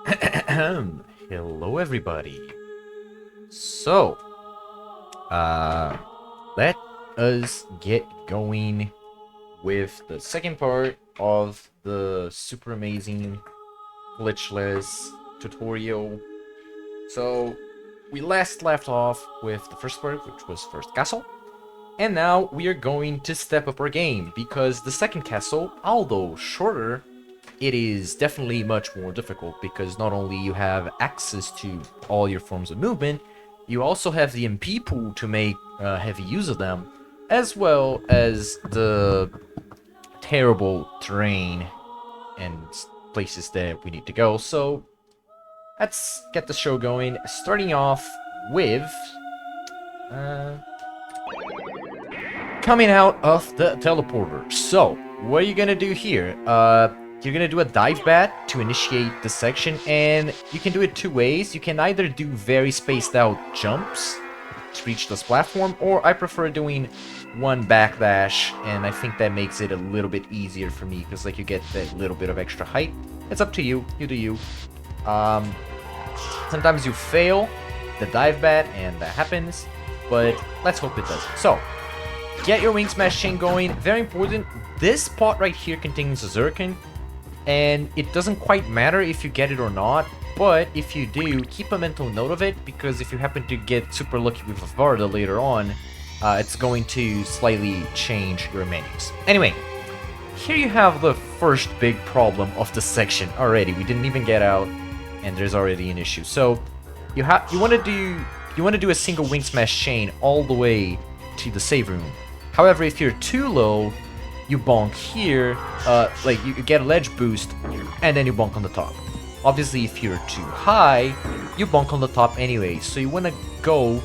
Hello, everybody. So, let us get going with the second part of the super amazing glitchless tutorial. So, we last left off with the first part, which was first castle. And now we are going to step up our game, because the second castle, although shorter, it is definitely much more difficult, because not only you have access to all your forms of movement, you also have the MP pool to make heavy use of them, as well as the terrible terrain and places that we need to go. So let's get the show going, starting off with coming out of the teleporter. So, what are you gonna do here? You're gonna do a dive bat to initiate the section, and you can do it two ways. You can either do very spaced out jumps to reach this platform, or I prefer doing one backdash, and I think that makes it a little bit easier for me, because like you get that little bit of extra height. It's up to you, you do you. Sometimes you fail the dive bat, and that happens, but let's hope it doesn't. So, get your wing smash chain going. Very important. This pot right here contains a Zircon, and it doesn't quite matter if you get it or not, but if you do, keep a mental note of it, because if you happen to get super lucky with a Varda later on, it's going to slightly change your menus. Anyway, here you have the first big problem of the section already. We didn't even get out, and there's already an issue. So you want to do a single wing smash chain all the way to the save room. However, if you're too low, you bonk here, like you get a ledge boost, and then you bonk on the top. Obviously, if you're too high, you bonk on the top anyway. So you want to go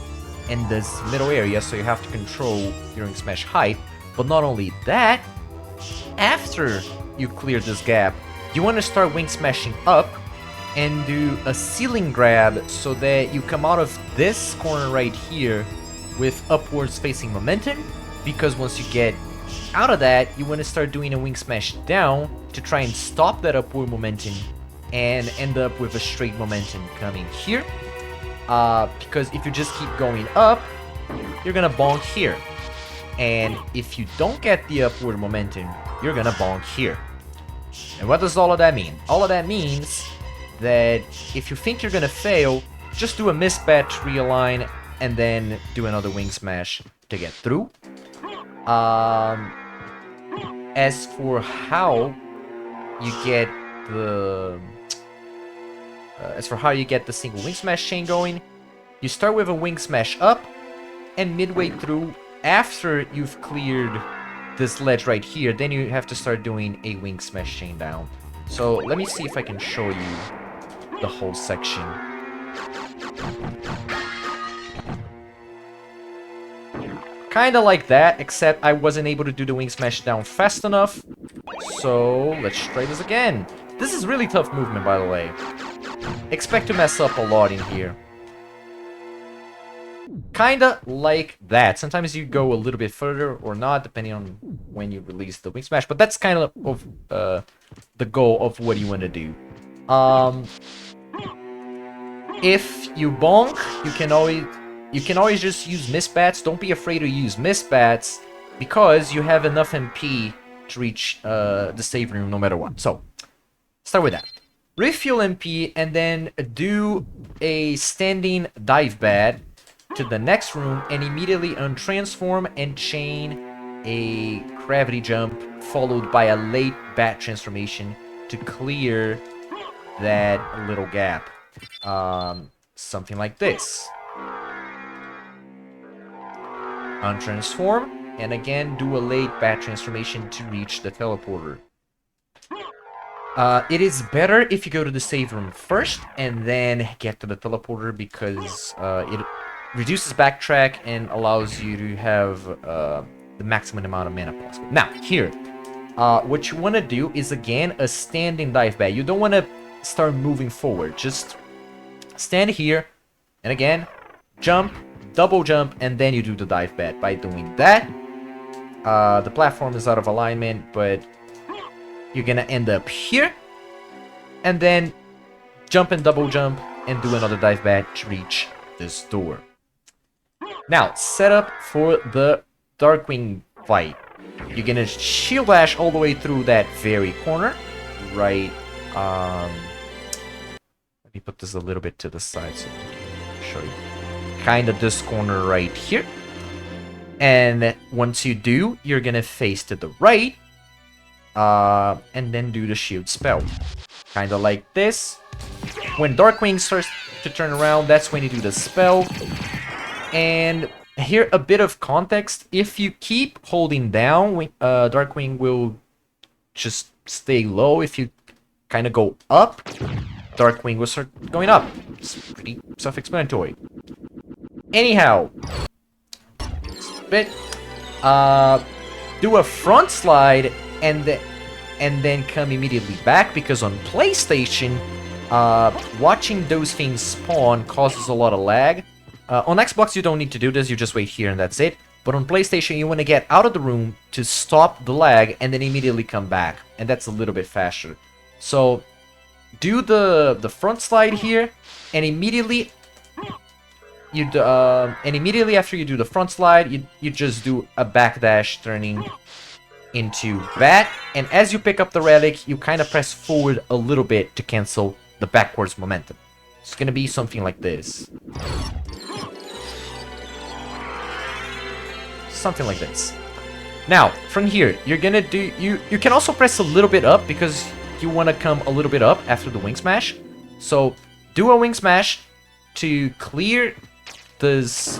in this middle area, so you have to control your wing smash height. But not only that, after you clear this gap, you want to start wing smashing up and do a ceiling grab, so that you come out of this corner right here with upwards facing momentum, because once you get out of that, you want to start doing a wing smash down to try and stop that upward momentum and end up with a straight momentum coming here, because if you just keep going up, you're gonna bonk here, and if you don't get the upward momentum, you're gonna bonk here. And what does all of that mean? All of that means that if you think you're gonna fail, just do a misbat to realign, and then do another wing smash to get through. As for how you get the single wing smash chain going, you start with a wing smash up, and midway through, after you've cleared this ledge right here, then you have to start doing a wing smash chain down. So let me see if I can show you the whole section. Kinda like that, except I wasn't able to do the wing smash down fast enough. So let's try this again. This is really tough movement, by the way. Expect to mess up a lot in here. Kinda like that. Sometimes you go a little bit further or not, depending on when you release the wing smash. But that's kind of the goal of what you want to do. If you bonk, you can always just use misbats. Don't be afraid to use misbats, because you have enough MP to reach the save room no matter what. So, start with that. Refuel MP, and then do a standing dive bat to the next room, and immediately untransform and chain a gravity jump, followed by a late bat transformation to clear that little gap. Something like this. Untransform, and again do a late bat transformation to reach the teleporter. It is better if you go to the save room first and then get to the teleporter, because it reduces backtrack and allows you to have the maximum amount of mana possible. Now, here, what you want to do is again a standing dive bat. You don't want to start moving forward, just stand here, and again, jump, double jump, and then you do the dive bat. By doing that, the platform is out of alignment, but you're gonna end up here, and then jump and double jump, and do another dive bat to reach this door. Now, set up for the Darkwing fight. You're gonna shield dash all the way through that very corner, right? Let me put this a little bit to the side so I can show you. Kind of this corner right here. And once you do, you're gonna face to the right, and then do the shield spell. Kind of like this. When Darkwing starts to turn around, that's when you do the spell. And here, a bit of context. If you keep holding down, Darkwing will just stay low. If you kind of go up, Darkwing will start going up. It's pretty self-explanatory. Anyhow, do a front slide and then come immediately back, because on PlayStation, watching those things spawn causes a lot of lag. On Xbox, you don't need to do this, you just wait here and that's it. But on PlayStation, you want to get out of the room to stop the lag and then immediately come back. And that's a little bit faster. So, do the front slide here, and immediately after you do the front slide, you just do a backdash turning into bat. And as you pick up the relic, you kind of press forward a little bit to cancel the backwards momentum. It's gonna be something like this. Something like this. Now, from here, you're gonna do... You can also press a little bit up, because you want to come a little bit up after the wing smash. So, do a wing smash to clear this,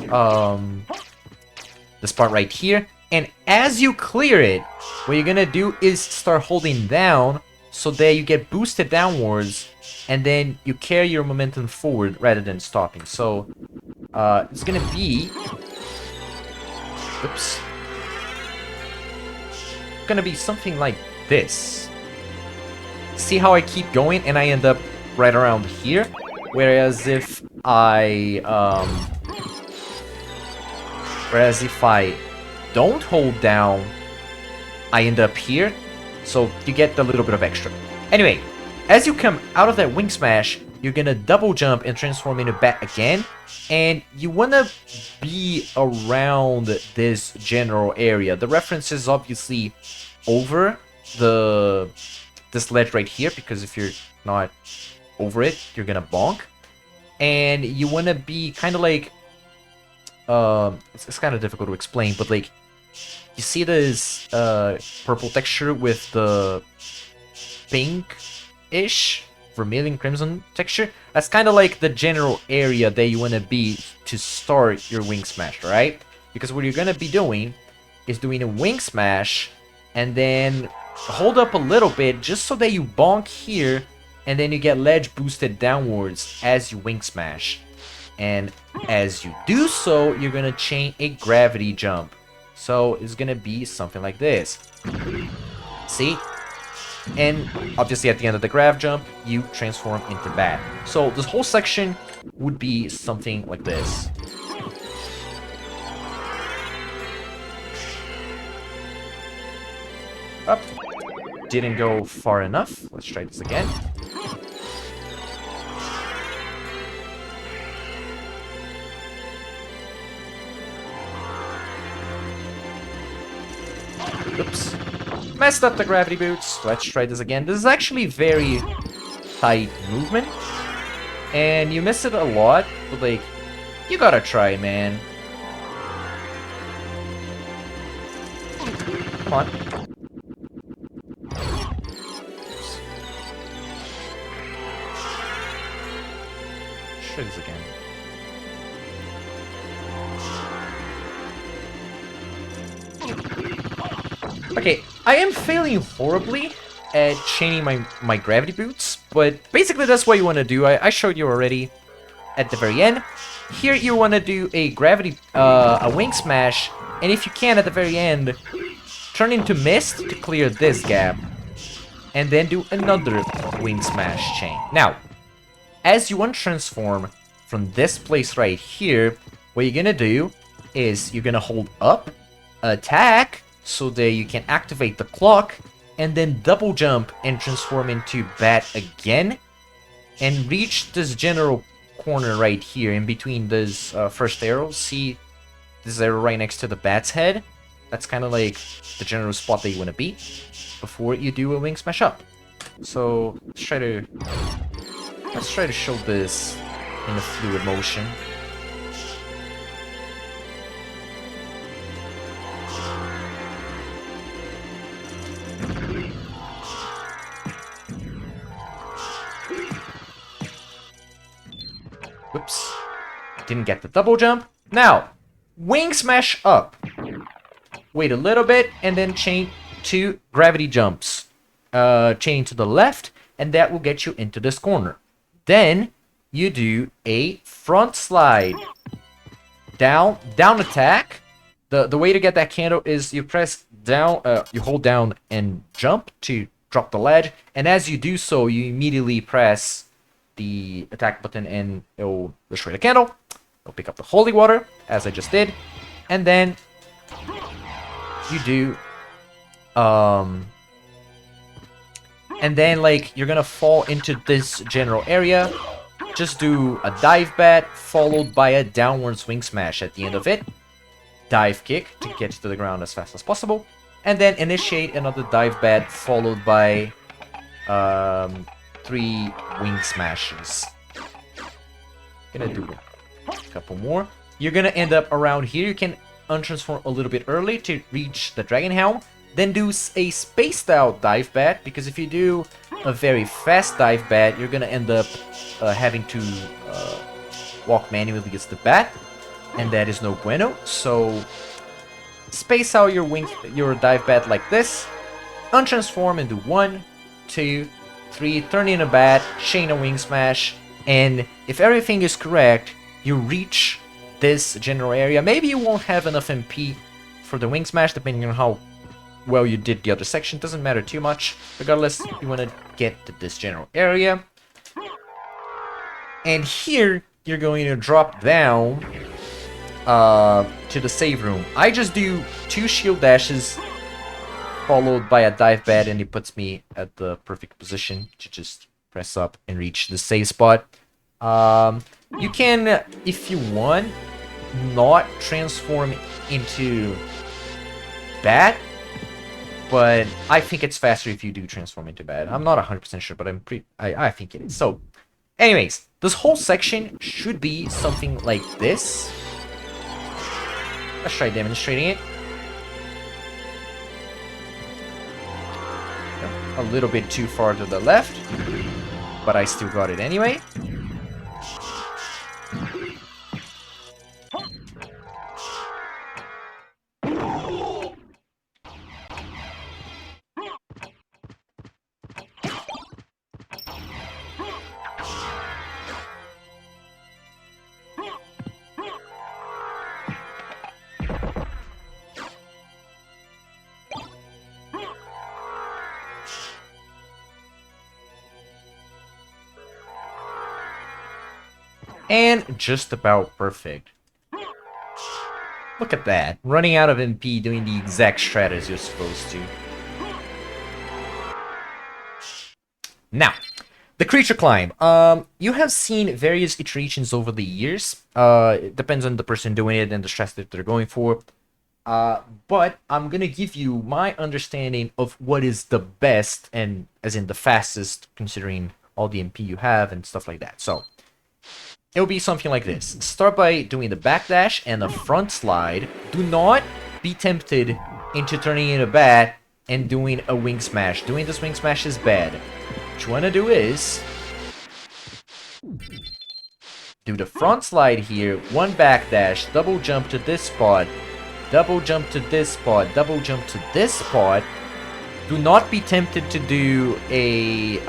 this part right here. And as you clear it, what you're gonna do is start holding down, so that you get boosted downwards, and then you carry your momentum forward rather than stopping. So, it's gonna be... Oops. Gonna be something like this. See how I keep going and I end up right around here? Whereas if I don't hold down, I end up here. So you get a little bit of extra. Anyway, as you come out of that wing smash, you're gonna double jump and transform into bat again. And you wanna be around this general area. The reference is obviously over this ledge right here, because if you're not over it, you're gonna bonk. And you wanna be kind of like, it's kind of difficult to explain, but like, you see this purple texture with the pink-ish vermilion crimson texture? That's kind of like the general area that you want to be to start your wing smash, right? Because what you're going to be doing is doing a wing smash and then hold up a little bit just so that you bonk here, and then you get ledge boosted downwards as you wing smash. And as you do so, you're going to chain a gravity jump. So it's going to be something like this. See? And obviously at the end of the grav jump, you transform into bat. So this whole section would be something like this. Up. Didn't go far enough. Let's try this again. Oops. Messed up the gravity boots. Let's try this again. This is actually very tight movement. And you miss it a lot, but like, you gotta try, man. Come on. Oops. Try this again. Okay, I am failing horribly at chaining my gravity boots, but basically that's what you want to do. I showed you already at the very end. Here you want to do a wing smash, and if you can at the very end, turn into mist to clear this gap, and then do another wing smash chain. Now, as you untransform from this place right here, what you're gonna do is you're gonna hold up, attack, so that you can activate the clock, and then double jump and transform into bat again. and reach this general corner right here in between this first arrow. See this arrow right next to the bat's head? That's kind of like the general spot that you want to be before you do a wing smash up. So let's try to show this in a fluid motion. Whoops. Didn't get the double jump. Now, wing smash up. Wait a little bit, and then chain 2 gravity jumps. Chain to the left, and that will get you into this corner. Then, you do a front slide. Down attack. The way to get that candle is you press down, you hold down and jump to drop the ledge. And as you do so, you immediately press the attack button and it'll destroy the candle. It'll pick up the holy water, as I just did. And then you do and then like you're gonna fall into this general area. Just do a dive bat followed by a downward swing smash at the end of it. Dive kick to get to the ground as fast as possible, and then initiate another dive bat followed by 3 wing smashes. Gonna do a couple more. You're gonna end up around here. You can untransform a little bit early to reach the dragon helm. Then do a spaced out dive bat, because if you do a very fast dive bat, you're gonna end up having to walk manually against the bat, and that is no bueno. So space out your dive bat like this, untransform and do 1, 2, 3, turn in a bat, chain a wing smash, and if everything is correct, you reach this general area. Maybe you won't have enough MP for the wing smash, depending on how well you did the other section. Doesn't matter too much. Regardless, you want to get to this general area. And here, you're going to drop down to the save room. I just do 2 shield dashes followed by a dive bat, and it puts me at the perfect position to just press up and reach the save spot. You can, if you want, not transform into bat, but I think it's faster if you do transform into bat. I'm not 100% sure, but I think it is. So, anyways, this whole section should be something like this. Let's try demonstrating it. A little bit too far to the left, but I still got it anyway. And just about perfect. Look at that. Running out of MP, doing the exact strat as you're supposed to. Now, the creature climb. You have seen various iterations over the years. It depends on the person doing it and the strats that they're going for. But I'm gonna give you my understanding of what is the best, and as in the fastest, considering all the MP you have and stuff like that. So it'll be something like this. Start by doing the backdash and the front slide. Do not be tempted into turning in a bat and doing a wing smash. Doing this wing smash is bad. What you want to do is do the front slide here, 1 backdash, double jump to this spot, double jump to this spot, double jump to this spot. Do not be tempted to do a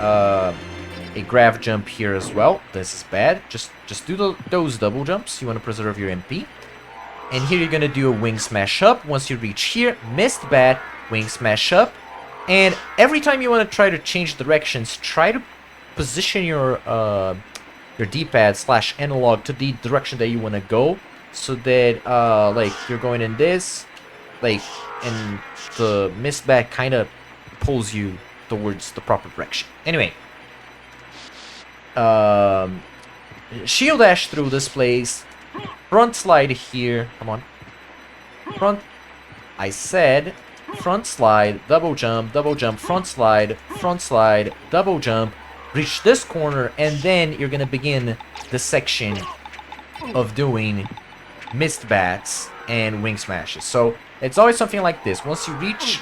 grav jump here as well. This is bad. Just do those double jumps. You want to preserve your MP. And here you're going to do a wing smash up. Once you reach here, missed bat, wing smash up. And every time you want to try to change directions, try to position your D-pad / analog to the direction that you want to go, so that like you're going in this, like, and the missed bat kind of pulls you towards the proper direction. Anyway, shield dash through this place, front slide here, come on, front, I said, front slide, double jump, front slide, double jump, reach this corner, and then you're gonna begin the section of doing missed bats and wing smashes. So it's always something like this. Once you reach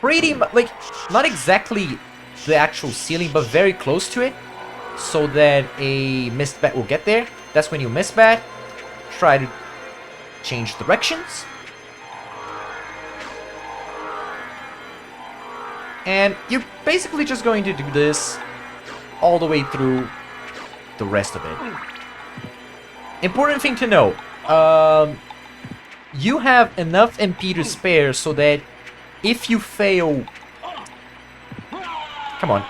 pretty much, like, not exactly the actual ceiling, but very close to it, so that a missed bat will get there, that's when you miss bat. Try to change directions. And you're basically just going to do this all the way through the rest of it. Important thing to know, you have enough MP to spare so that if you fail... Come on.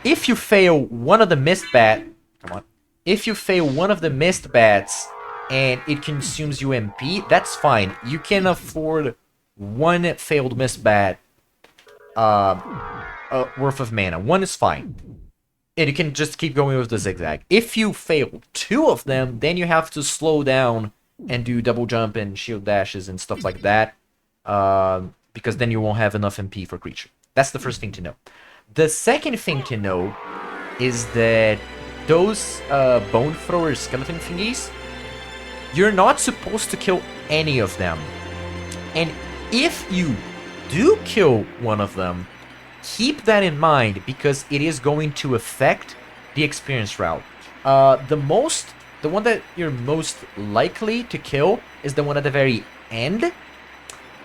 If you fail one of the missed bat... Come on. If you fail one of the missed bats and it consumes you MP, that's fine. You can afford one failed missed bat worth of mana. One is fine. And you can just keep going with the zigzag. If you fail two of them, then you have to slow down and do double jump and shield dashes and stuff like that. Because then you won't have enough MP for creature. That's the first thing to know. The second thing to know is that those bone thrower skeleton thingies, you're not supposed to kill any of them. And if you do kill one of them, keep that in mind because it is going to affect the experience route. The one that you're most likely to kill is the one at the very end.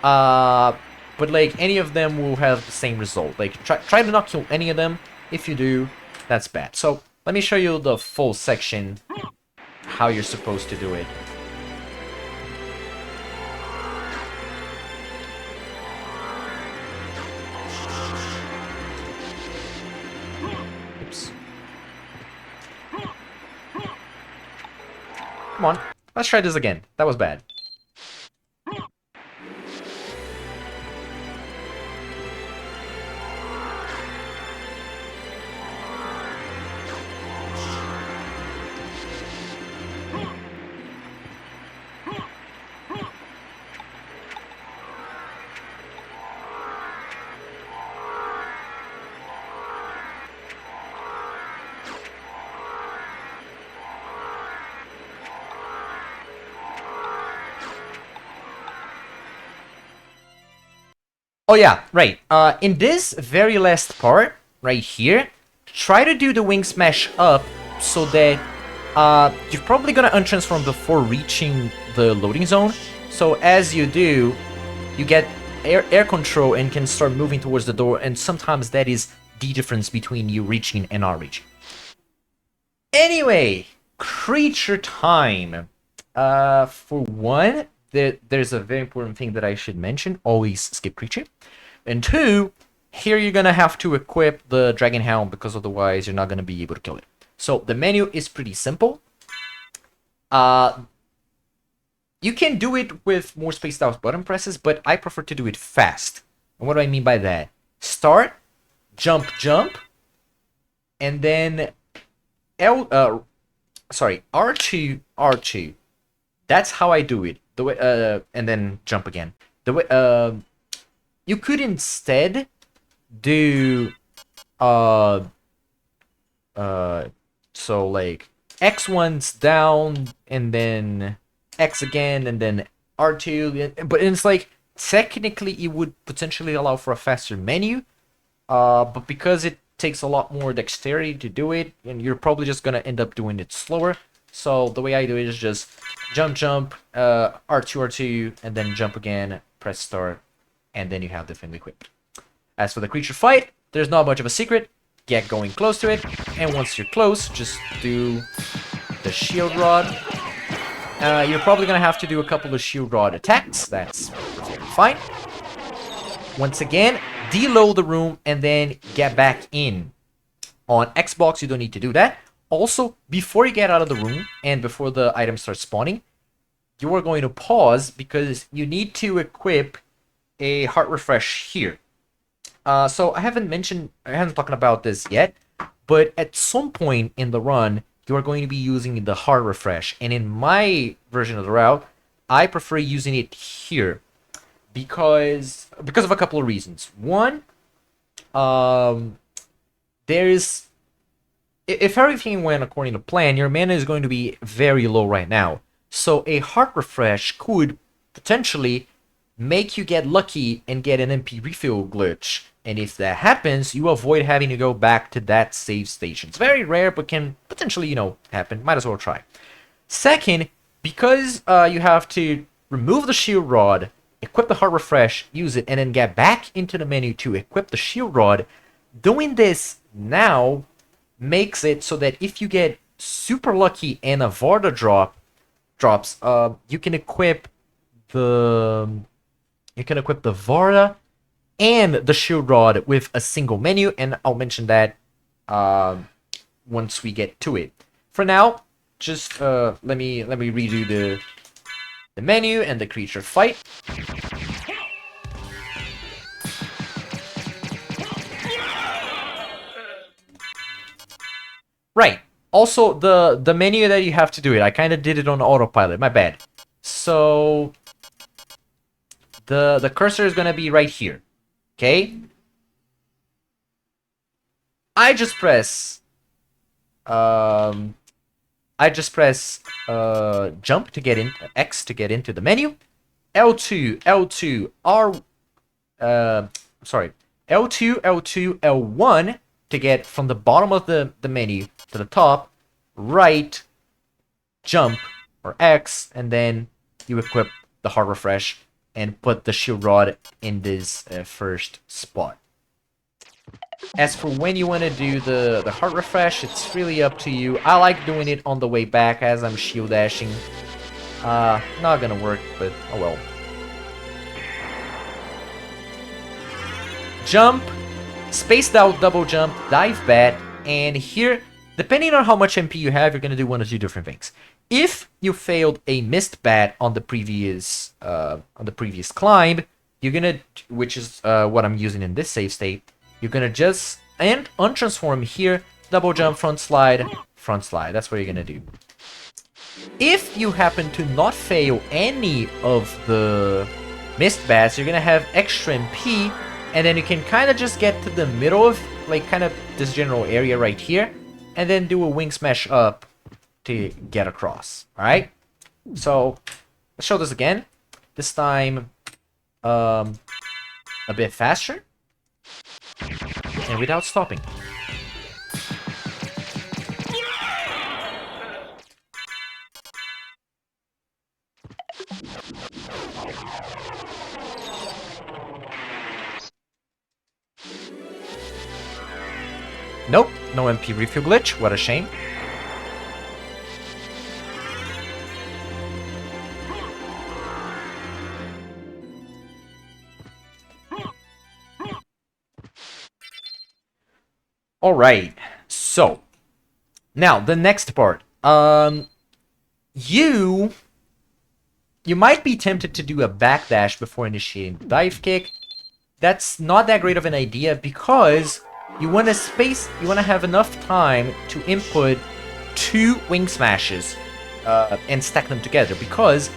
But like any of them will have the same result. Like try to not kill any of them. If you do, that's bad. So let me show you the full section, how you're supposed to do it. Oops. Come on, let's try this again. That was bad. Oh yeah, right. In this very last part, right here, try to do the wing smash up so that you're probably gonna untransform before reaching the loading zone. So as you do, you get air control and can start moving towards the door, and sometimes that is the difference between you reaching and not reaching. Anyway, creature time. For one, there's a very important thing that I should mention. Always skip creature. And two, here you're gonna have to equip the Dragon Helm because otherwise you're not gonna be able to kill it. So the menu is pretty simple. You can do it with more spaced out button presses, but I prefer to do it fast. And what do I mean by that? Start, jump, and then R2, R2. That's how I do it. The way, and then jump again. The way, you could instead do, so like X1's down, and then X again, and then R2. But it's like technically it would potentially allow for a faster menu, but because it takes a lot more dexterity to do it, and you're probably just gonna end up doing it slower. So the way I do it is just jump, R2, R2, and then jump again, press start, and then you have the thing equipped. As for the creature fight, there's not much of a secret. Get going close to it, and once you're close, just do the shield rod. You're probably gonna have to do a couple of shield rod attacks. That's fine. Once again, deload the room and then get back in. On Xbox, you don't need to do that. Also, before you get out of the room and before the item starts spawning, you are going to pause because you need to equip a heart refresh here. So I haven't talked about this yet, but at some point in the run, you are going to be using the hard refresh. And in my version of the route, I prefer using it here because of a couple of reasons. One, there's if everything went according to plan, your mana is going to be very low right now. So a heart refresh could potentially make you get lucky and get an MP refill glitch. And if that happens, you avoid having to go back to that save station. It's very rare, but can potentially, happen. Might as well try. Second, because you have to remove the shield rod, equip the heart refresh, use it, and then get back into the menu to equip the shield rod, doing this now makes it so that if you get super lucky and a Varda drops, you can equip the Varda and the shield rod with a single menu, and I'll mention that once we get to it. For now, just let me redo the menu and the creature fight. Right. Also, the menu that you have to do it, I kind of did it on autopilot. My bad. So the cursor is gonna be right here. Okay. I just press jump to get in, X to get into the menu, L2, L2, L2, L2, L1 to get from the bottom of the menu to the top, right, jump, or X, and then you equip the heart refresh and put the shield rod in this first spot. As for when you want to do the heart refresh, it's really up to you. I like doing it on the way back as I'm shield dashing. Not gonna work, but oh well. Jump, spaced out double jump, dive bat, and here, depending on how much MP you have, you're gonna do one or two different things. If you failed a missed bat on the previous climb, you're gonna, which is what I'm using in this save state, you're gonna just untransform here, double jump, front slide. That's what you're gonna do. If you happen to not fail any of the missed bats, you're gonna have extra MP, and then you can kind of just get to the middle of, like, kind of this general area right here, and then do a wing smash up to get across. Alright? So, let's show this again. This time, a bit faster, and without stopping. Nope, no MP refill glitch, what a shame. Alright, so, now, the next part. You might be tempted to do a backdash before initiating the dive kick. That's not that great of an idea because you want to have enough time to input 2 wing smashes and stack them together, because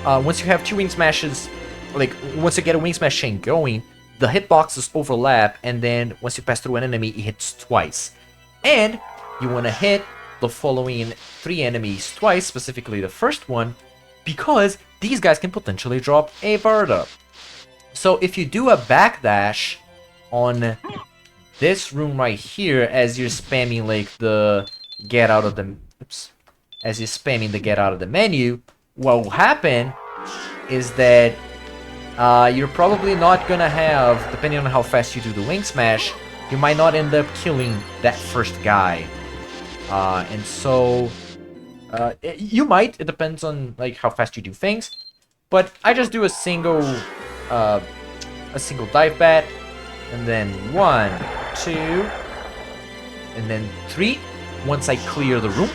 once you have 2 wing smashes, like once you get a wing smash chain going, the hitboxes overlap, and then once you pass through an enemy, it hits twice. And you want to hit the following 3 enemies twice, specifically the first one, because these guys can potentially drop a Varda. So if you do a backdash on this room right here, as you're spamming like the get out of the menu, what will happen is that you're probably not gonna have, depending on how fast you do the wing smash, you might not end up killing that first guy, and so you might. It depends on like how fast you do things, but I just do a single dive bat, and then 1, 2, and then 3 once I clear the room.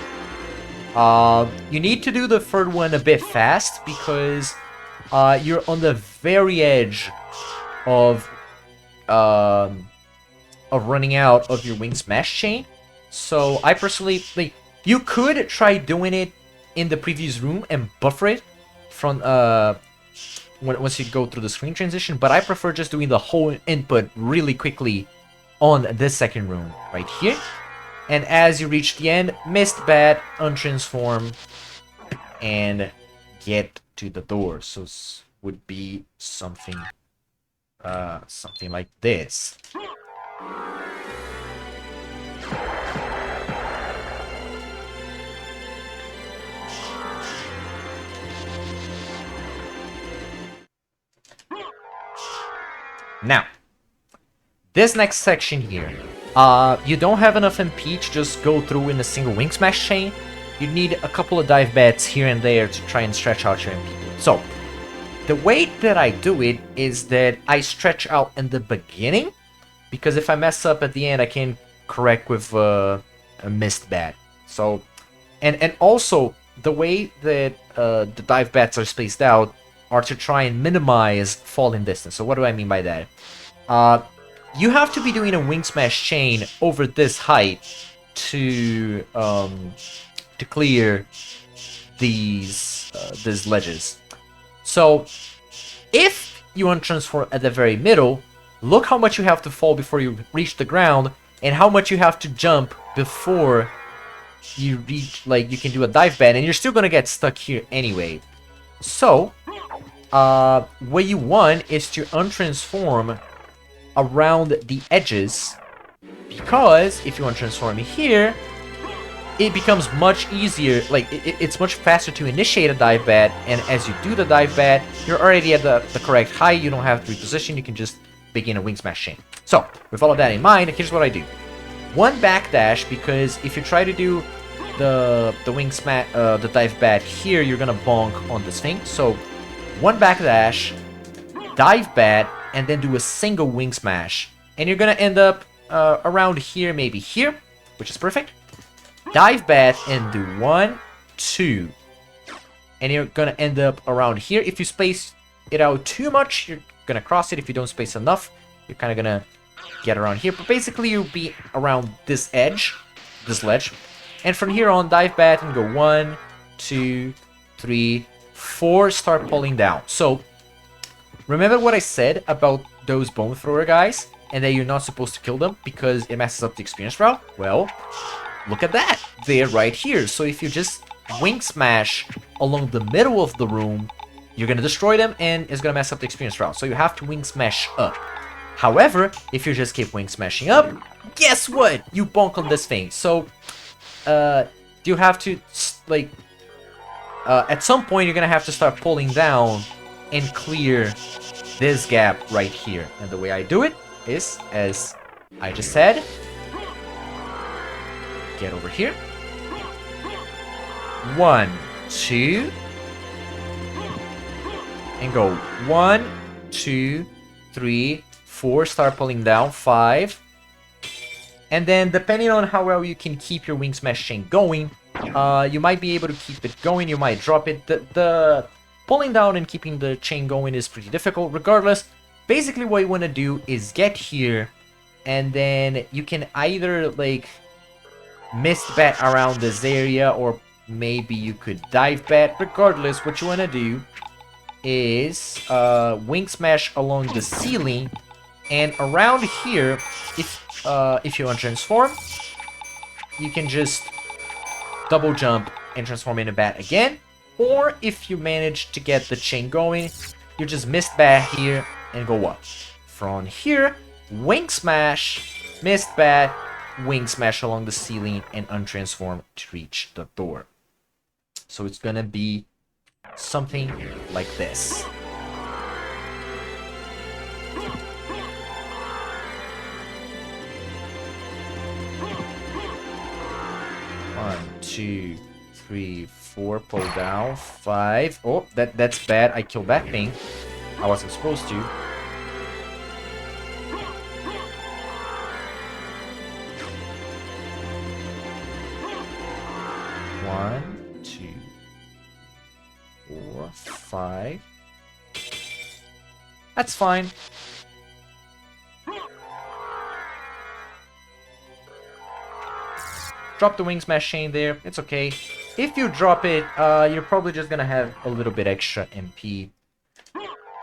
You need to do the third one a bit fast because you're on the very edge of running out of your wing smash chain. So I personally, like, you could try doing it in the previous room and buffer it from once you go through the screen transition, but I prefer just doing the whole input really quickly on this second room right here. And as you reach the end, Mist Bat, untransform, and get to the door. So would be something something like this. Now, this next section here, you don't have enough MP to just go through in a single Wing Smash chain. You need a couple of dive bats here and there to try and stretch out your MP. So, the way that I do it is that I stretch out in the beginning, because if I mess up at the end, I can correct with a Mist Bat. So, and also, the way that the dive bats are spaced out are to try and minimize falling distance. So what do I mean by that? You have to be doing a Wing Smash chain over this height to clear these ledges. So if you untransform at the very middle, look how much you have to fall before you reach the ground, and how much you have to jump before you reach, like, you can do a dive bat, and you're still gonna get stuck here anyway. So what you want is to untransform around the edges, because if you untransform here, it becomes much easier, like, it's much faster to initiate a dive bat, and as you do the dive bat, you're already at the correct height, you don't have to reposition, you can just begin a Wing Smash chain. So, with all of that in mind, here's what I do. One backdash, because if you try to do the Wing Smash, the dive bat here, you're gonna bonk on this thing. So, one backdash, dive bat, and then do a single Wing Smash. And you're gonna end up around here, maybe here, which is perfect. Dive bat and do 1, 2. And you're gonna end up around here. If you space it out too much, you're gonna cross it. If you don't space enough, you're kind of gonna get around here. But basically, you'll be around this edge, this ledge. And from here on, dive bat and go 1, 2, 3, 4. Start pulling down. So, remember what I said about those bone thrower guys? And that you're not supposed to kill them because it messes up the experience route? Well, look at that. They're right here. So if you just Wing Smash along the middle of the room, you're going to destroy them and it's going to mess up the experience route. So you have to Wing Smash up. However, if you just keep Wing Smashing up, guess what? You bonk on this thing. So, you have to, like, at some point you're going to have to start pulling down and clear this gap right here. And the way I do it is, as I just said, get over here. 1, 2. And go 1, 2, 3, 4. Start pulling down. 5. And then, depending on how well you can keep your Wing Smash chain going, you might be able to keep it going. You might drop it. The pulling down and keeping the chain going is pretty difficult. Regardless, basically what you want to do is get here, and then you can either, like, Mist Bat around this area, or maybe you could Dive Bat. Regardless, what you want to do is Wing Smash along the ceiling, and around here, if you untransform, you can just double jump and transform into Bat again. Or if you manage to get the chain going, you just Mist Bat here and go up. From here, Wing Smash, Mist Bat, Wing Smash along the ceiling, and untransform to reach the door. So it's gonna be something like this. 1, 2, 3, 4. Pull down. 5. Oh, that's bad. I killed that thing. I wasn't supposed to. 1, 2, 4, 5. That's fine. Drop the Wing Smash chain there. It's okay. If you drop it, you're probably just gonna have a little bit extra MP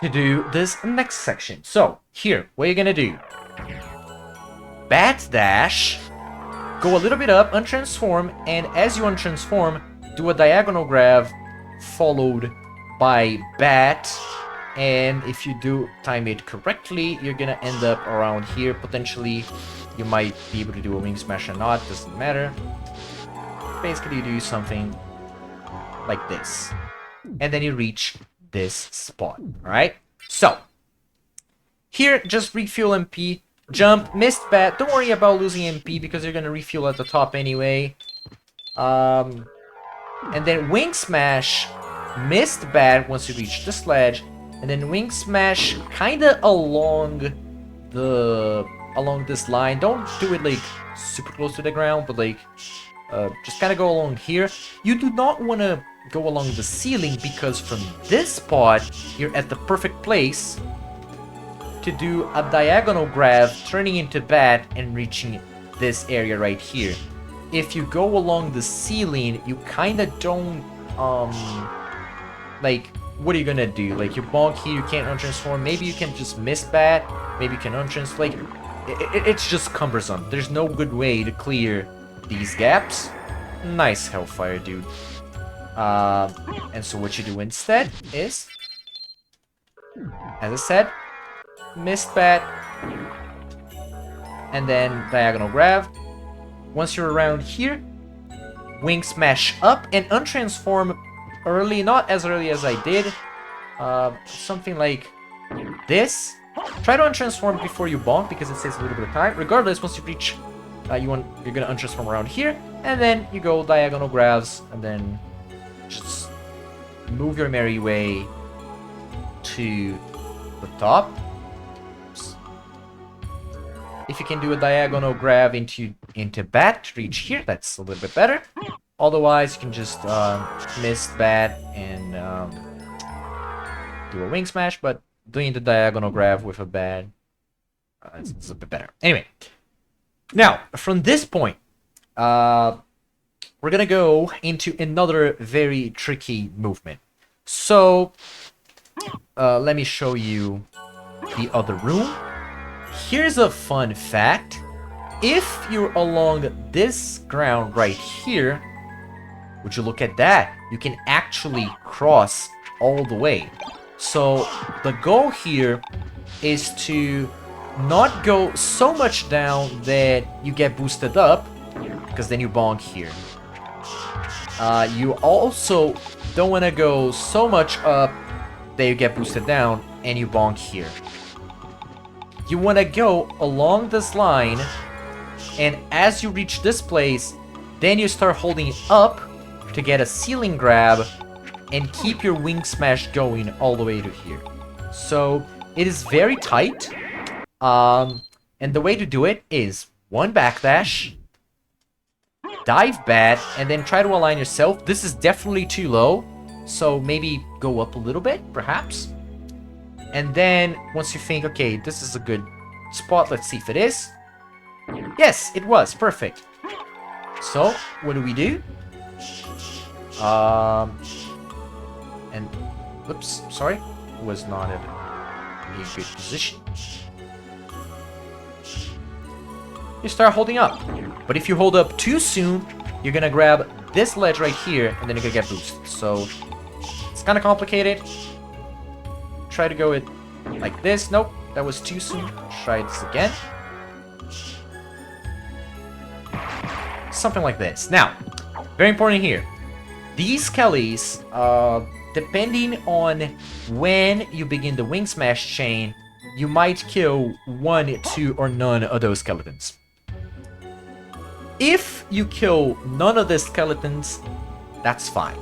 to do this next section. So, here, what you're gonna do. Bat Dash. Go a little bit up, untransform, and as you untransform, do a diagonal grab followed by Bat. And if you do time it correctly, you're gonna end up around here. Potentially, you might be able to do a Wing Smash or not, doesn't matter. Basically, you do something like this. And then you reach this spot, alright? So, here, just refuel MP. Jump, missed bat. Don't worry about losing MP because you're gonna refuel at the top anyway. And then Wing Smash, missed bat once you reach the sledge, and then Wing Smash kinda along this line. Don't do it like super close to the ground, but like just kinda go along here. You do not wanna go along the ceiling because from this spot you're at the perfect place to do a diagonal grab, turning into bat and reaching this area right here. If you go along the ceiling, you kinda don't, like, what are you gonna do? Like, you bonk here, you can't untransform, maybe you can just miss bat, maybe you can untransform, like, it's just cumbersome. There's no good way to clear these gaps. Nice Hellfire, dude. And so what you do instead is, as I said, missed bat, and then diagonal grab. Once you're around here, Wing Smash up and untransform early, not as early as I did, something like this. Try to untransform before you bonk because it saves a little bit of time. Regardless, once you reach, you're gonna untransform around here, and then you go diagonal grabs, and then just move your merry way to the top. If you can do a diagonal grab into bat to reach here, that's a little bit better. Otherwise, you can just miss bat and do a Wing Smash, but doing the diagonal grab with a bat is a bit better. Anyway, now, from this point, we're gonna go into another very tricky movement. So, let me show you the other room. Here's a fun fact. If you're along this ground right here, would you look at that? You can actually cross all the way. So the goal here is to not go so much down that you get boosted up, because then you bonk here. You also don't want to go so much up that you get boosted down and you bonk here. You want to go along this line, and as you reach this place, then you start holding up to get a ceiling grab and keep your Wing Smash going all the way to here. So it is very tight, and the way to do it is one backdash, dive bat, and then try to align yourself. This is definitely too low, so maybe go up a little bit, perhaps. And then, once you think, okay, this is a good spot, let's see if it is. Yes, it was. Perfect. So, what do? And, oops, sorry. Was not in a good position. You start holding up. But if you hold up too soon, you're gonna grab this ledge right here, and then you're gonna get boosted. So, it's kind of complicated. Try to go it like this. Nope, that was too soon. Try this again. Something like this. Now, very important here. These Kellys, depending on when you begin the Wing Smash chain, you might kill 1, 2, or none of those skeletons. If you kill none of the skeletons, that's fine.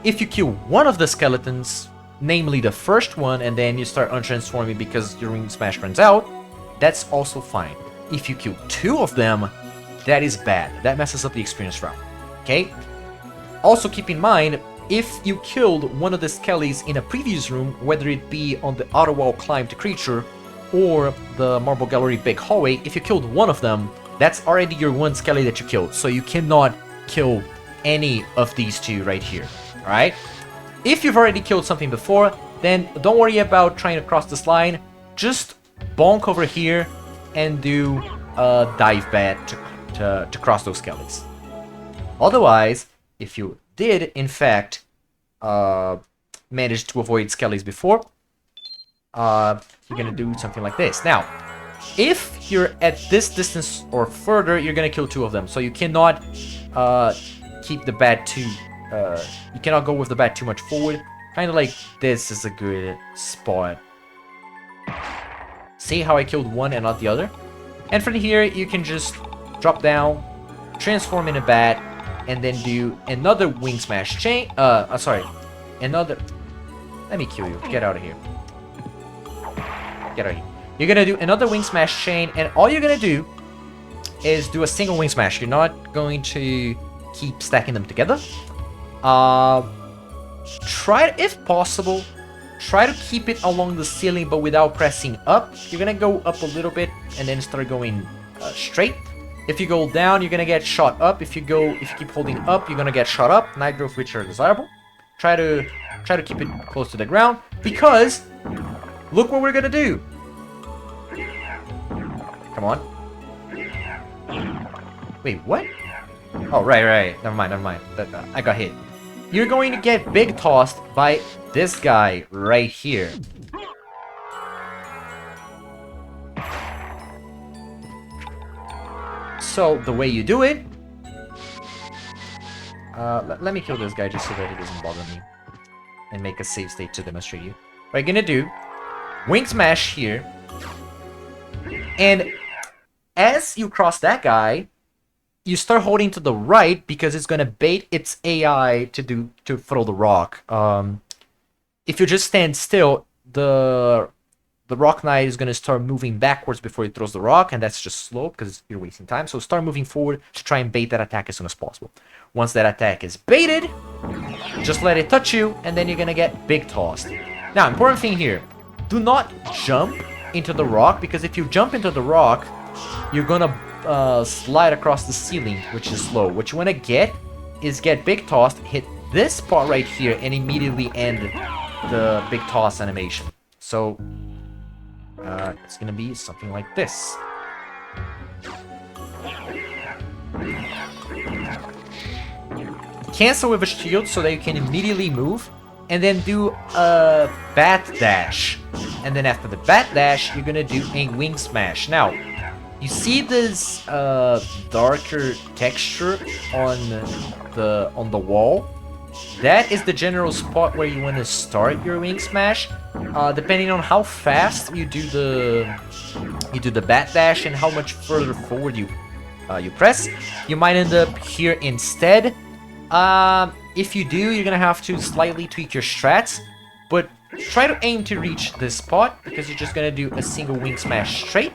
If you kill one of the skeletons, namely the first one, and then you start untransforming because your Wing Smash runs out, that's also fine. If you kill 2 of them, that is bad. That messes up the experience route. Okay? Also keep in mind, if you killed one of the skellies in a previous room, whether it be on the auto wall climb to creature or the Marble Gallery big hallway, if you killed one of them, That's already your one skelly that you killed. So you cannot kill any of these two right here. Alright? If you've already killed something before, then don't worry about trying to cross this line. Just bonk over here and do a dive bat to cross those skellies. Otherwise, if you did, in fact, manage to avoid skellies before, you're gonna do something like this. Now, if you're at this distance or further, you're gonna kill two of them. So you cannot keep the bat too... you cannot go with the bat too much forward. Kind of like this is a good spot. See how I killed one and not the other? And from here, you can just drop down, transform in a bat, and then do another wing smash chain. Sorry. Another... Let me kill you. Get out of here. Get out of here. You're gonna do another wing smash chain, and all you're gonna do is do a single wing smash. You're not going to keep stacking them together. Try, if possible, try to keep it along the ceiling, but without pressing up. You're gonna go up a little bit, and then start going straight. If you go down, you're gonna get shot up. If you keep holding up, you're gonna get shot up. Neither of which are desirable. Try to keep it close to the ground, because look what we're gonna do. Come on. Wait, what? Oh, right. Never mind. I got hit. You're going to get big tossed by this guy right here. So, the way you do it... let me kill this guy just so that he doesn't bother me. And make a save state to demonstrate you. What you're gonna do... Wing smash here. And as you cross that guy, you start holding to the right because it's gonna bait its AI to throw the rock. If you just stand still, the rock knight is gonna start moving backwards before it throws the rock, and that's just slow because you're wasting time. So start moving forward to try and bait that attack as soon as possible. Once that attack is baited, just let it touch you, and then you're gonna get big tossed. Now, important thing here: do not jump into the rock, because if you jump into the rock, you're gonna slide across the ceiling, which is slow. What you want to get is get big tossed, hit this spot right here, and immediately end the big toss animation. So it's gonna be something like this. Cancel with a shield so that you can immediately move, and then do a bat dash. And then after the bat dash, you're gonna do a wing smash. Now, you see this darker texture on the wall? That is the general spot where you want to start your wing smash. Depending on how fast you do the bat dash and how much further forward you press, you might end up here instead. If you do, you're gonna have to slightly tweak your strats, but try to aim to reach this spot, because you're just gonna do a single wing smash straight,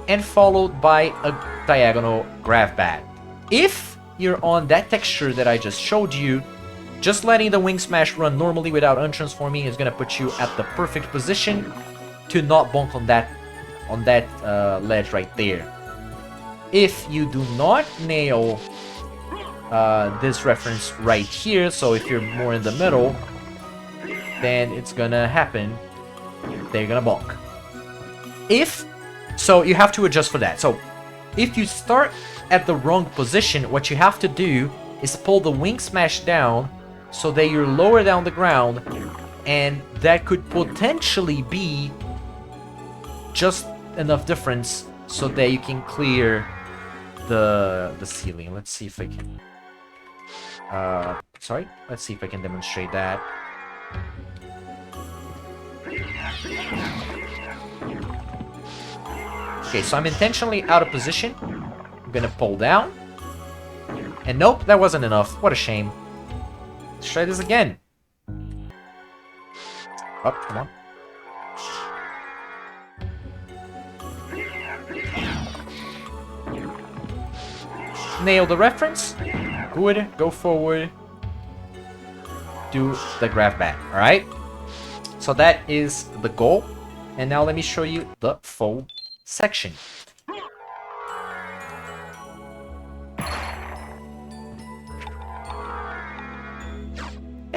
and followed by a diagonal grab bat. If you're on that texture that I just showed you, just letting the wing smash run normally without untransforming is gonna put you at the perfect position to not bonk on that ledge right there. If you do not nail this reference right here, so if you're more in the middle, then it's gonna happen. They're gonna bonk. So you have to adjust for that. So if you start at the wrong position, what you have to do is pull the wing smash down so that you're lower down the ground, and that could potentially be just enough difference so that you can clear the ceiling. Let's see if I can let's see if I can demonstrate that. Okay, so I'm intentionally out of position. I'm gonna pull down. And nope, that wasn't enough. What a shame. Let's try this again. Oh, come on. Nail the reference. Good. Go forward. Do the grab back. Alright? So that is the goal. And now let me show you the full section.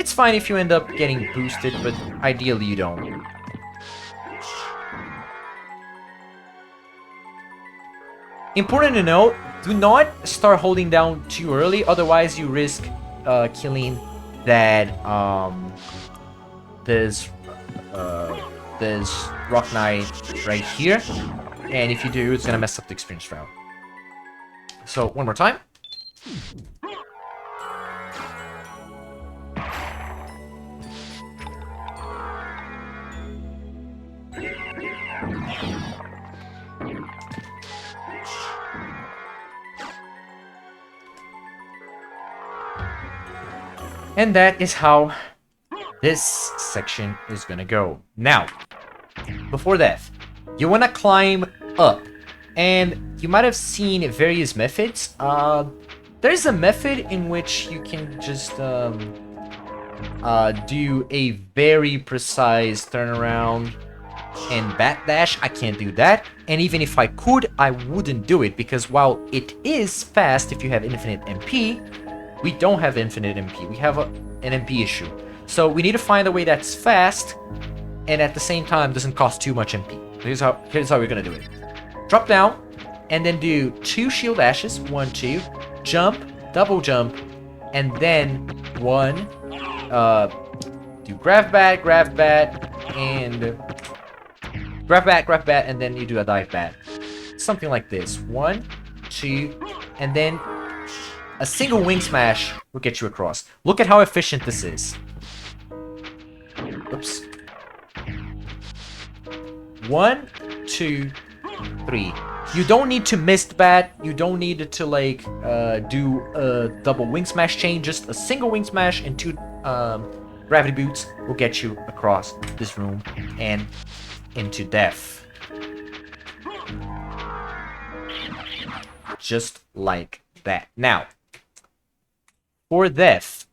It's fine if you end up getting boosted, but ideally you don't. Important to note, do not start holding down too early, otherwise you risk killing that this Rock Knight right here, and if you do, it's gonna mess up the experience route. So one more time. And that is how this section is gonna go. Now, before that, you wanna climb up. And you might have seen various methods. There's a method in which you can just do a very precise turnaround and bat dash. I can't do that. And even if I could, I wouldn't do it, because while it is fast if you have infinite MP, we don't have infinite MP. We have an MP issue. So we need to find a way that's fast and at the same time doesn't cost too much MP. Here's how we're gonna do it. Drop down and then do 2 shield dashes. 1, 2, jump, double jump, and then 1. Do grab bat, and grab bat, and then you do a dive bat. Something like this. 1, 2, and then a single wing smash will get you across. Look at how efficient this is. Oops. 1, 2, 3. You don't need to mist bat. You don't need to like do a double wing smash chain. Just a single wing smash and 2 gravity boots will get you across this room and into death. Just like that. Now, for death,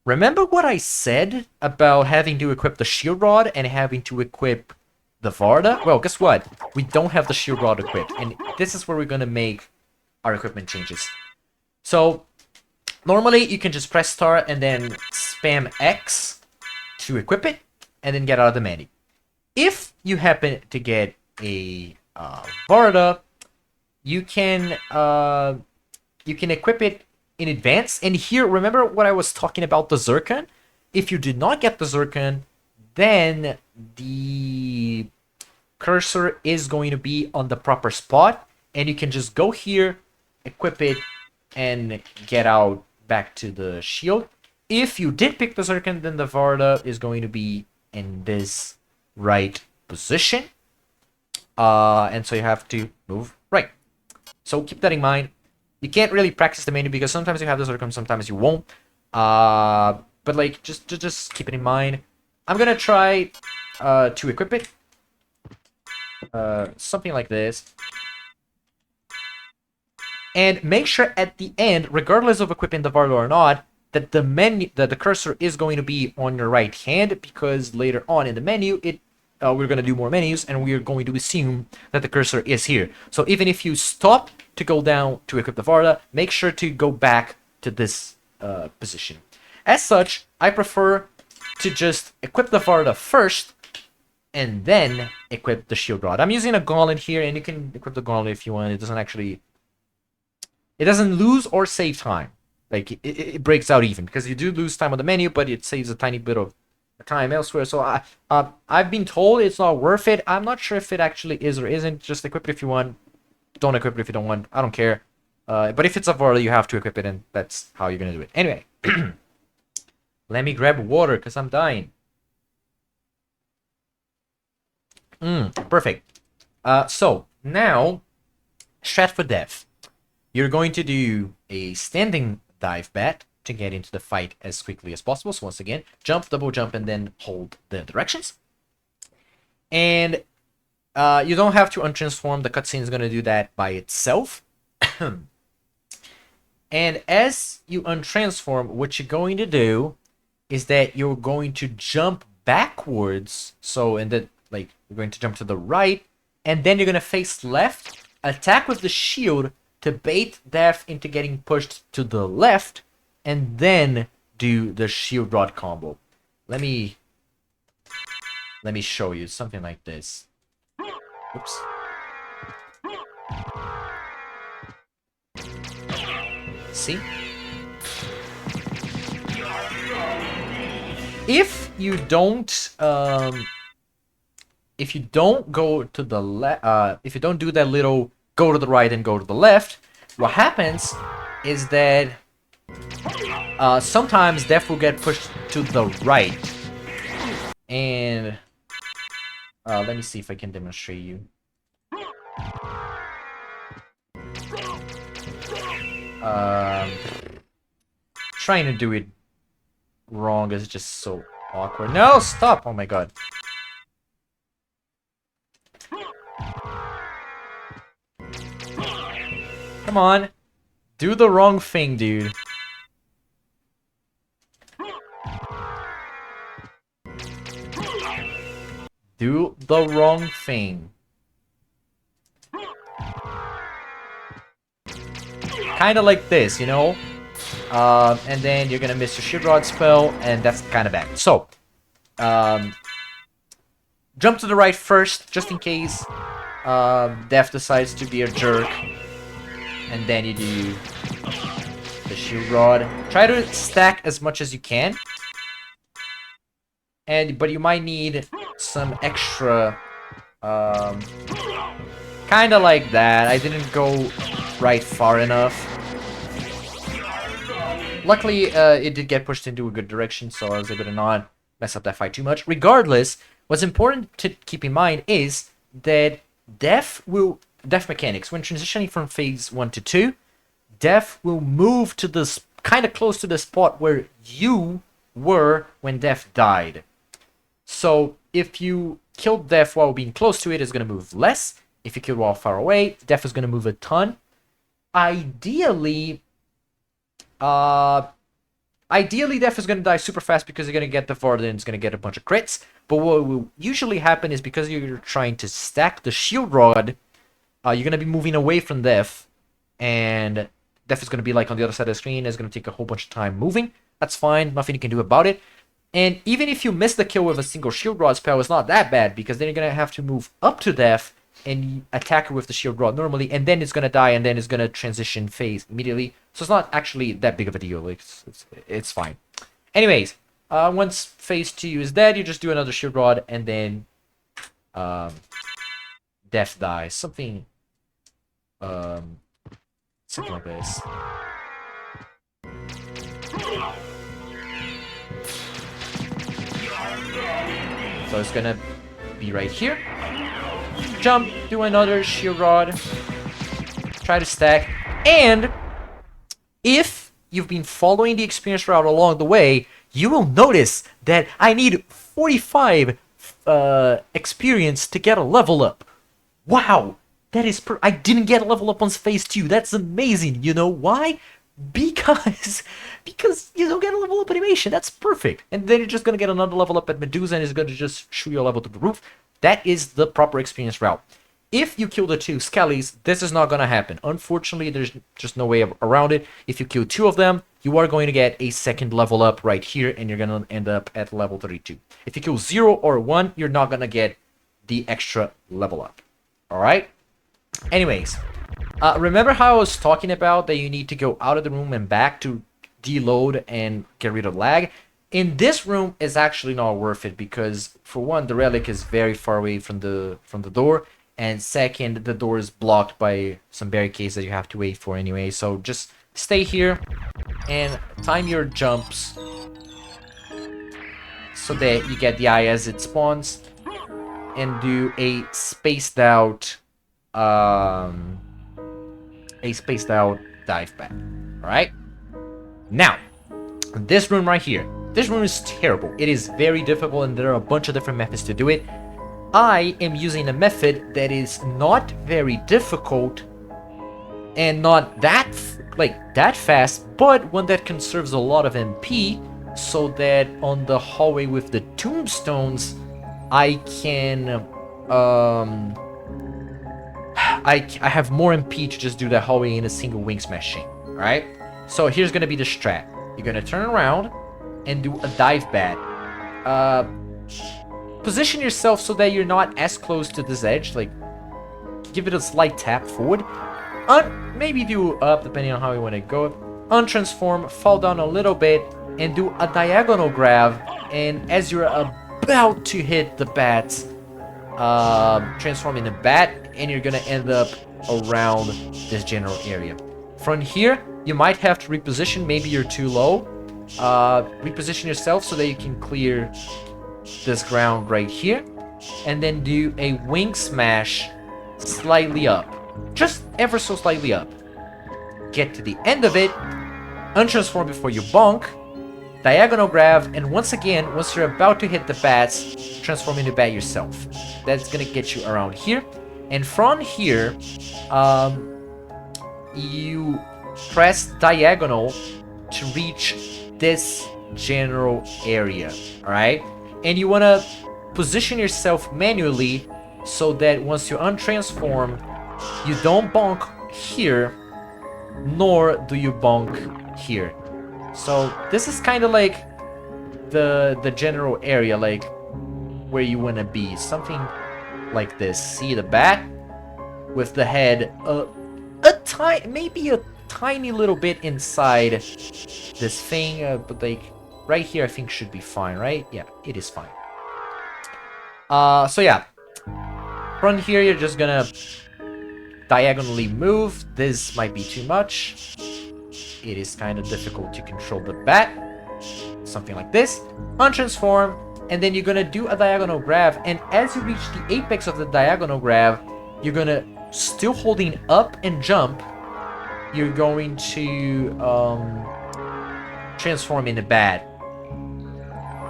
remember what I said about having to equip the shield rod and having to equip the Varda? Well, guess what? We don't have the shield rod equipped, and this is where we're gonna make our equipment changes. So, normally you can just press start and then spam X to equip it, and then get out of the menu. If you happen to get a Varda, you can equip it in advance. And here, remember what I was talking about the Zircon? If you did not get the Zircon, then the cursor is going to be on the proper spot, and you can just go here, equip it, and get out back to the shield. If you did pick the Zircon, then the Varda is going to be in this right position, and so you have to move right. So keep that in mind. You can't really practice the menu because sometimes you have the Zircon, sometimes you won't. But like, just keep it in mind. I'm gonna try to equip it. Something like this. And make sure at the end, regardless of equipping the Varda or not, that the menu, that the cursor is going to be on your right hand, because later on in the menu, we're going to do more menus, and we're going to assume that the cursor is here. So even if you stop to go down to equip the Varda, make sure to go back to this position. As such, I prefer to just equip the Varda first, and then equip the shield rod. I'm using a gauntlet here, and you can equip the gauntlet if you want. It doesn't actually... It doesn't lose or save time. Like, it breaks out even, because you do lose time on the menu, but it saves a tiny bit of time elsewhere. So I've been told it's not worth it. I'm not sure if it actually is or isn't. Just equip it if you want. Don't equip it if you don't want. I don't care. But if it's a Varda, you have to equip it, and that's how you're going to do it. Anyway. Let me grab water, because I'm dying. Perfect. So, now, strat for death. You're going to do a standing dive bat to get into the fight as quickly as possible. So once again, jump, double jump, and then hold the directions. And you don't have to untransform. The cutscene is going to do that by itself. And as you untransform, what you're going to do is that you're going to jump backwards. So, and then, like, you're going to jump to the right, and then you're going to face left, attack with the shield to bait death into getting pushed to the left, and then do the shield rod combo. Let me show you something like this. Oops. See? If you don't go to the left, if you don't do that little go to the right and go to the left, what happens is that sometimes Death will get pushed to the right. And let me see if I can demonstrate you. Trying to do it wrong is just so awkward. No, stop! Oh my god. Come on. Do the wrong thing, dude. Do the wrong thing. Kind of like this, you know? And then you're gonna miss your shield rod spell, and that's kind of bad. So, jump to the right first, just in case Death decides to be a jerk. And then you do the shield rod. Try to stack as much as you can. But you might need some extra, kind of like that. I didn't go right far enough. Luckily, it did get pushed into a good direction, so I was able to not mess up that fight too much. Regardless, what's important to keep in mind is that Death mechanics, when transitioning from phase 1 to 2, Death will move to this kind of close to the spot where you were when Death died. So if you killed Death while being close to it, it's going to move less. If you kill while far away, Death is going to move a ton. Ideally, Death is going to die super fast because you're going to get the Vard and it's going to get a bunch of crits. But what will usually happen is because you're trying to stack the shield rod, you're going to be moving away from Death, and Death is going to be like on the other side of the screen. It's going to take a whole bunch of time moving. That's fine. Nothing you can do about it. And even if you miss the kill with a single shield rod spell, it's not that bad, because then you're going to have to move up to Death and attack her with the shield rod normally, and then it's going to die, and then it's going to transition phase immediately. So it's not actually that big of a deal. It's fine. Anyways, once phase 2 is dead, you just do another shield rod, and then Death dies. Something like this. So it's gonna be right here. Jump, do another shield rod, try to stack, and if you've been following the experience route along the way, you will notice that I need 45 experience to get a level up. Wow, that is I didn't get a level up on phase 2. That's amazing. You know why? Because you don't get a level up animation. That's perfect. And then you're just gonna get another level up at Medusa, and it's gonna just shoot your level to the roof. That is the proper experience route. If you kill the 2 Skellies, this is not gonna happen. Unfortunately, there's just no way around it. If you kill 2 of them, you are going to get a second level up right here, and you're gonna end up at level 32. If you kill 0 or 1, you're not gonna get the extra level up. Alright? Anyways, remember how I was talking about that you need to go out of the room and back to deload and get rid of lag? In this room, it's actually not worth it, because for one, the relic is very far away from the door, and second, the door is blocked by some barricades that you have to wait for anyway. So just stay here and time your jumps so that you get the eye as it spawns, and do a spaced out dive back. Alright? Now, this room right here. This room is terrible. It is very difficult, and there are a bunch of different methods to do it. I am using a method that is not very difficult and not that fast, but one that conserves a lot of MP, so that on the hallway with the tombstones, I can I have more MP to just do that hallway in a single wing smash chain. Alright? So here's gonna be the strat. You're gonna turn around, and do a dive bat. Position yourself so that you're not as close to this edge. Like, give it a slight tap forward. Maybe do up, depending on how you want to go. Untransform, fall down a little bit, and do a diagonal grab. And as you're about to hit the bat, transform in a bat, and you're gonna end up around this general area. From here, you might have to reposition. Maybe you're too low. Reposition yourself so that you can clear this ground right here, and then do a wing smash slightly up, just ever so slightly up. Get to the end of it, untransform before you bonk, diagonal grab, and once again, once you're about to hit the bats, transform into bat yourself. That's gonna get you around here, and from here, you press diagonal to reach this general area, alright? And you wanna position yourself manually so that once you untransform, you don't bonk here, nor do you bonk here. So this is kind of like the general area, like where you want to be. Something like this. See the bat with the head maybe a tiny little bit inside this thing, but like right here I think should be fine, right? Yeah, it is fine. So yeah, from here you're just gonna diagonally move. This might be too much. It is kind of difficult to control the bat. Something like this. Untransform, and then you're gonna do a diagonal grab, and as you reach the apex of the diagonal grab, you're gonna, still holding up and jump, you're going to transform into bat.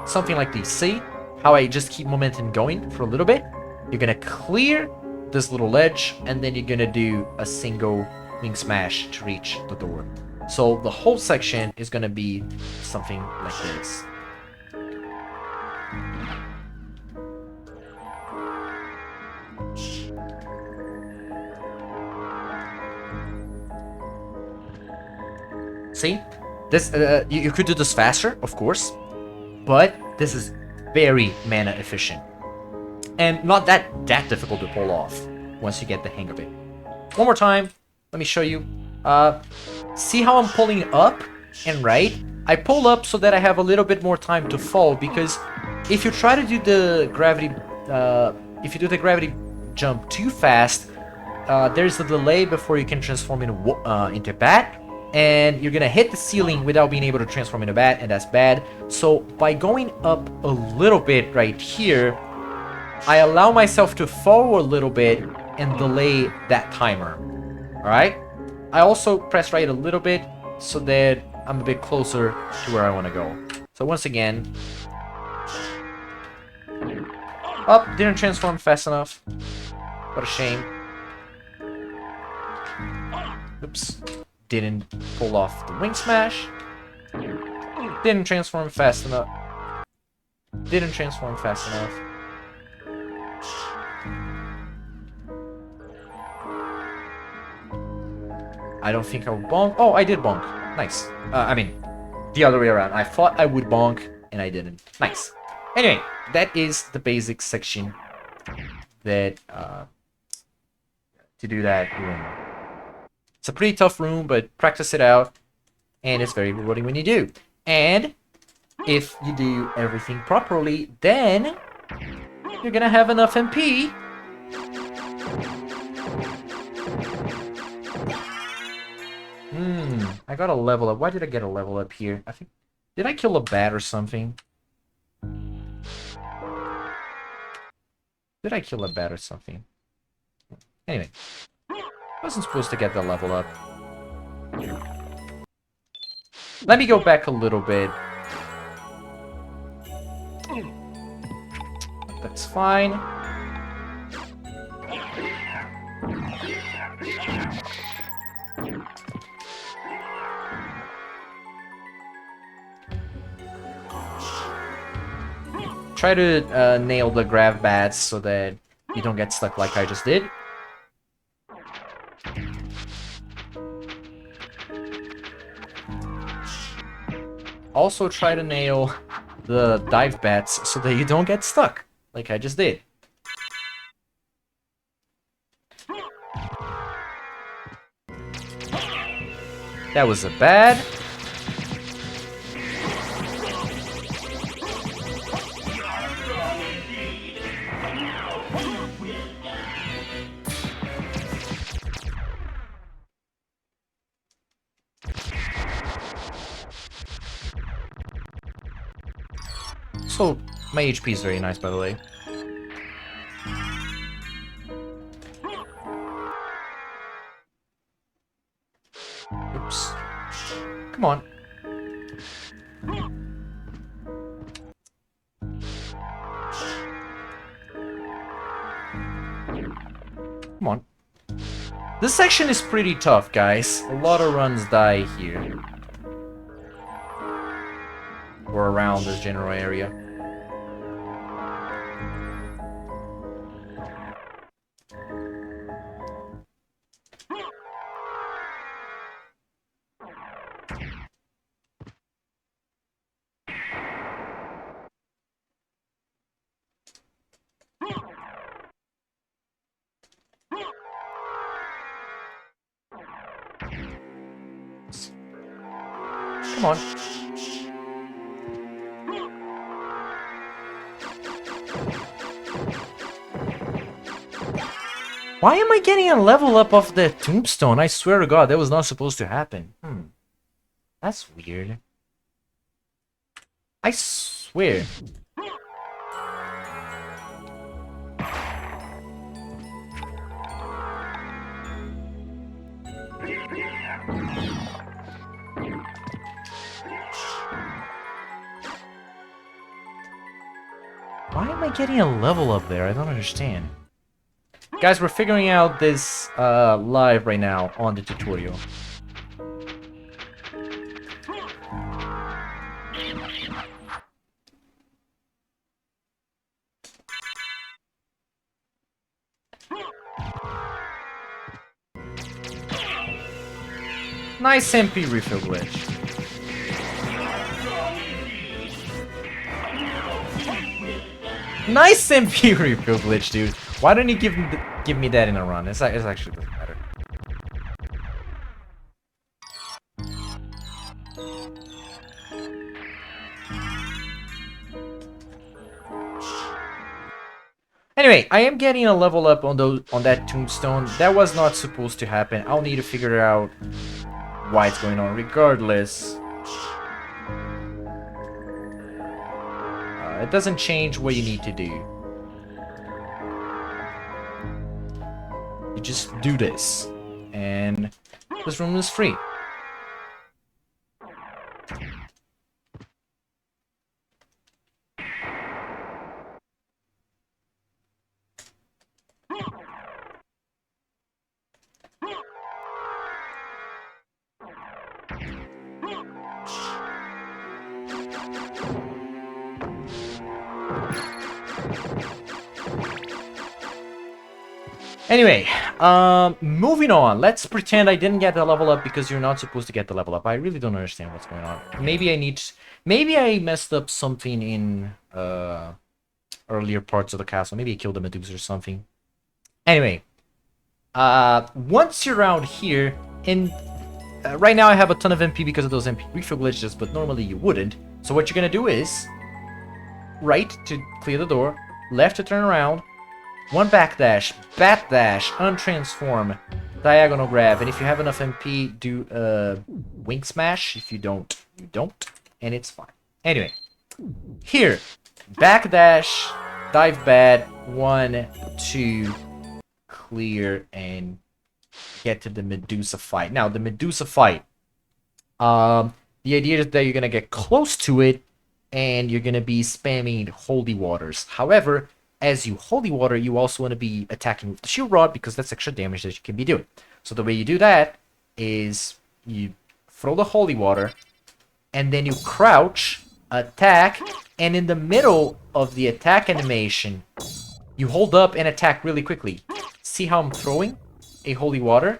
Something like this. See how I just keep momentum going for a little bit? You're gonna clear this little ledge, and then you're gonna do a single wing smash to reach the door. So the whole section is gonna be something like this. See? This you could do this faster, of course, but this is very mana efficient. And not that difficult to pull off once you get the hang of it. One more time, let me show you. See how I'm pulling up and right? I pull up so that I have a little bit more time to fall, because if you try to do the gravity, jump too fast, there's a delay before you can transform into bat, and you're gonna hit the ceiling without being able to transform into bat, and that's bad. So by going up a little bit right here, I allow myself to fall a little bit and delay that timer. Alright? I also press right a little bit so that I'm a bit closer to where I want to go. So once again... Oh, didn't transform fast enough. What a shame. Oops. Didn't pull off the wing smash. Didn't transform fast enough. Didn't transform fast enough. I don't think I will bonk. Oh, I did bonk. Nice. I mean, the other way around. I thought I would bonk, and I didn't. Nice. Anyway, that is the basic section that, to do that room. It's a pretty tough room, but practice it out, and it's very rewarding when you do. And if you do everything properly, then you're gonna have enough MP I got a level up. Why did I get a level up here? I think... Did I kill a bat or something? Did I kill a bat or something? Anyway. I wasn't supposed to get the level up. Let me go back a little bit. That's fine. Try to nail the grab bats so that you don't get stuck like I just did. also try to nail the dive bats so that you don't get stuck, like I just did. That was a bad. So, my HP is very nice, by the way. Oops. Come on. Come on. This section is pretty tough, guys. A lot of runs die here. Or around this general area. Come on. Why am I getting a level up of the tombstone? I swear to God, that was not supposed to happen. That's weird. I swear. Why am I getting a level up there? I don't understand. Guys, we're figuring out this live right now on the tutorial. Nice MP refill glitch. Nice MP refill glitch, dude. Why don't you give me that in a run? It's actually doesn't matter. Anyway, I am getting a level up on that tombstone. That was not supposed to happen. I'll need to figure out why it's going on. Regardless, it doesn't change what you need to do. You just do this, and this room is free. Anyway, moving on. Let's pretend I didn't get the level up because you're not supposed to get the level up. I really don't understand what's going on. Maybe I messed up something in earlier parts of the castle. Maybe I killed the Medusa or something. Anyway, once you're around here, and right now I have a ton of MP because of those MP refill glitches, but normally you wouldn't. So what you're gonna do is right to clear the door, left to turn around, one backdash, bat dash, untransform, diagonal grab, and if you have enough MP, do wing smash. If you don't, you don't, and it's fine. Anyway, here, backdash, dive bat, 1, 2, clear, and get to the Medusa fight. Now, the Medusa fight, the idea is that you're gonna get close to it, and you're gonna be spamming holy waters. However, as you holy water, you also want to be attacking with the shield rod because that's extra damage that you can be doing. So the way you do that is you throw the holy water, and then you crouch, attack, and in the middle of the attack animation, you hold up and attack really quickly. See how I'm throwing a holy water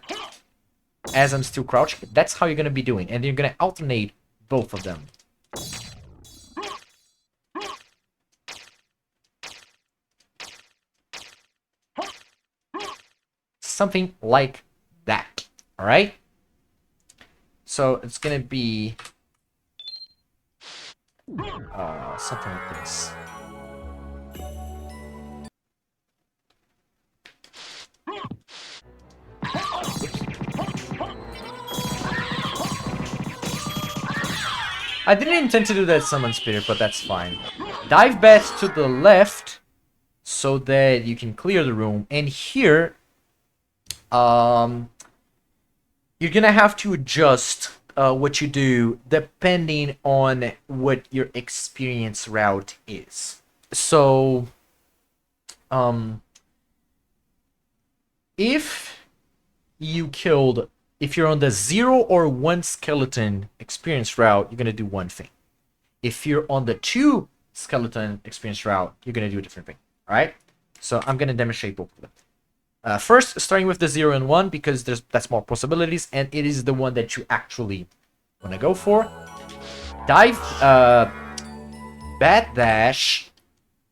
as I'm still crouching? That's how you're going to be doing, and you're going to alternate both of them. Something like that. All right. So it's gonna be something like this. I didn't intend to do that summon spirit, but that's fine. Dive bat to the left so that you can clear the room. And here, you're gonna have to adjust what you do depending on what your experience route is. So, if you're on the 0 or 1 skeleton experience route, you're gonna do one thing. If you're on the 2 skeleton experience route, you're gonna do a different thing. All right. So I'm gonna demonstrate both of them. First, starting with the 0 and 1 because that's more possibilities, and it is the one that you actually want to go for. Dive, bat dash,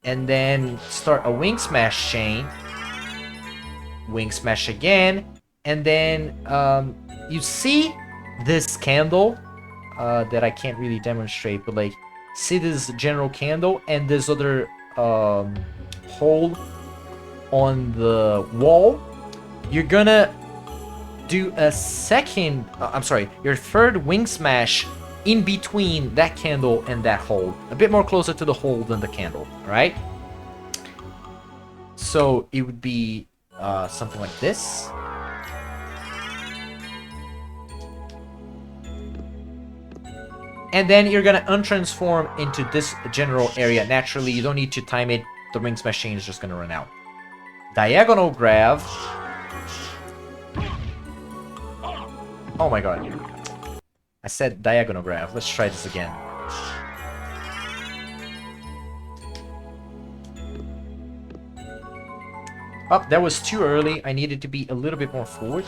and then start a wing smash chain. Wing smash again, and then you see this candle that I can't really demonstrate, but like see this general candle and this other hole on the wall. You're gonna do a second, your third wing smash in between that candle and that hole, a bit more closer to the hole than the candle. All right, so it would be something like this. And then you're gonna untransform into this general area. Naturally, you don't need to time it. The ring smash chain is just gonna run out. Diagonal grab. Oh my god. I said diagonal grab. Let's try this again. Oh, that was too early. I needed to be a little bit more forward.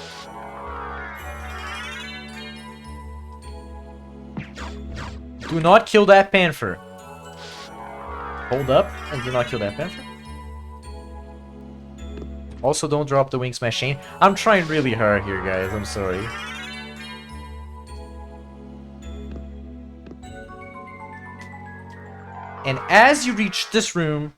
Do not kill that panther. Hold up and do not kill that panther. Also, don't drop the wing smash chain. I'm trying really hard here, guys. I'm sorry. And as you reach this room,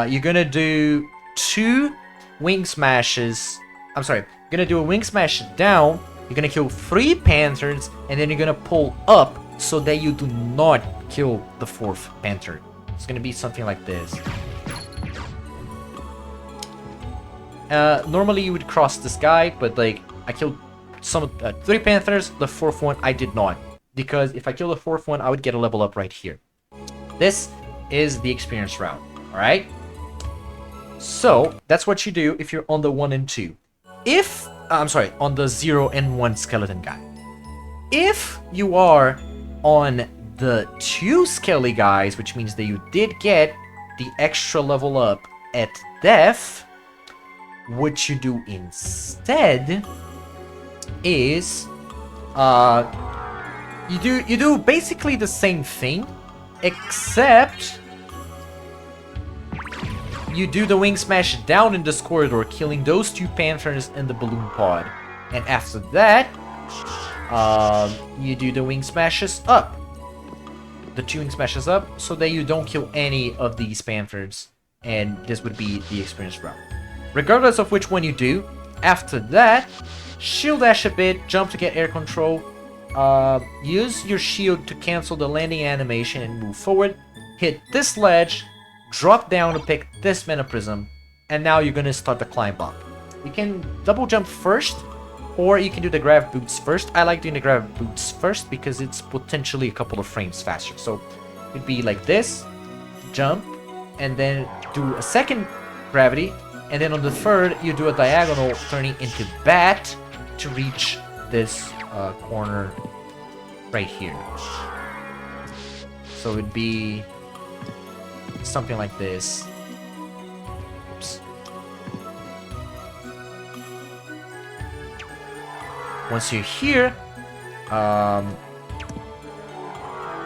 you're gonna do 2 wing smashes. I'm sorry. You're gonna do a wing smash down. You're gonna kill 3 panthers, and then you're gonna pull up so that you do not kill the 4th panther. It's gonna be something like this. Normally you would cross this guy, but like I killed 3 panthers. The 4th one I did not, because if I kill the 4th one, I would get a level up right here. This is the experience route. All right. So that's what you do if you're on the 1 and 2. If on the 0 and 1 skeleton guy. If you are on the 2 skelly guys, which means that you did get the extra level up at death, what you do instead is you do basically the same thing, except you do the wing smash down in this corridor, killing those 2 panthers in the balloon pod, and after that you do the wing smashes up. The 2 wing smashes up so that you don't kill any of these panthers, and this would be the experience route. Regardless of which one you do, after that, shield dash a bit, jump to get air control, use your shield to cancel the landing animation and move forward, hit this ledge, drop down to pick this mana prism, and now you're gonna start the climb up. You can double jump first, or you can do the grab boots first. I like doing the grab boots first because it's potentially a couple of frames faster. So it'd be like this, jump, and then do a second gravity, and then on the third you do a diagonal turning into bat to reach this corner right here. So it'd be something like this. Oops. Once you're here,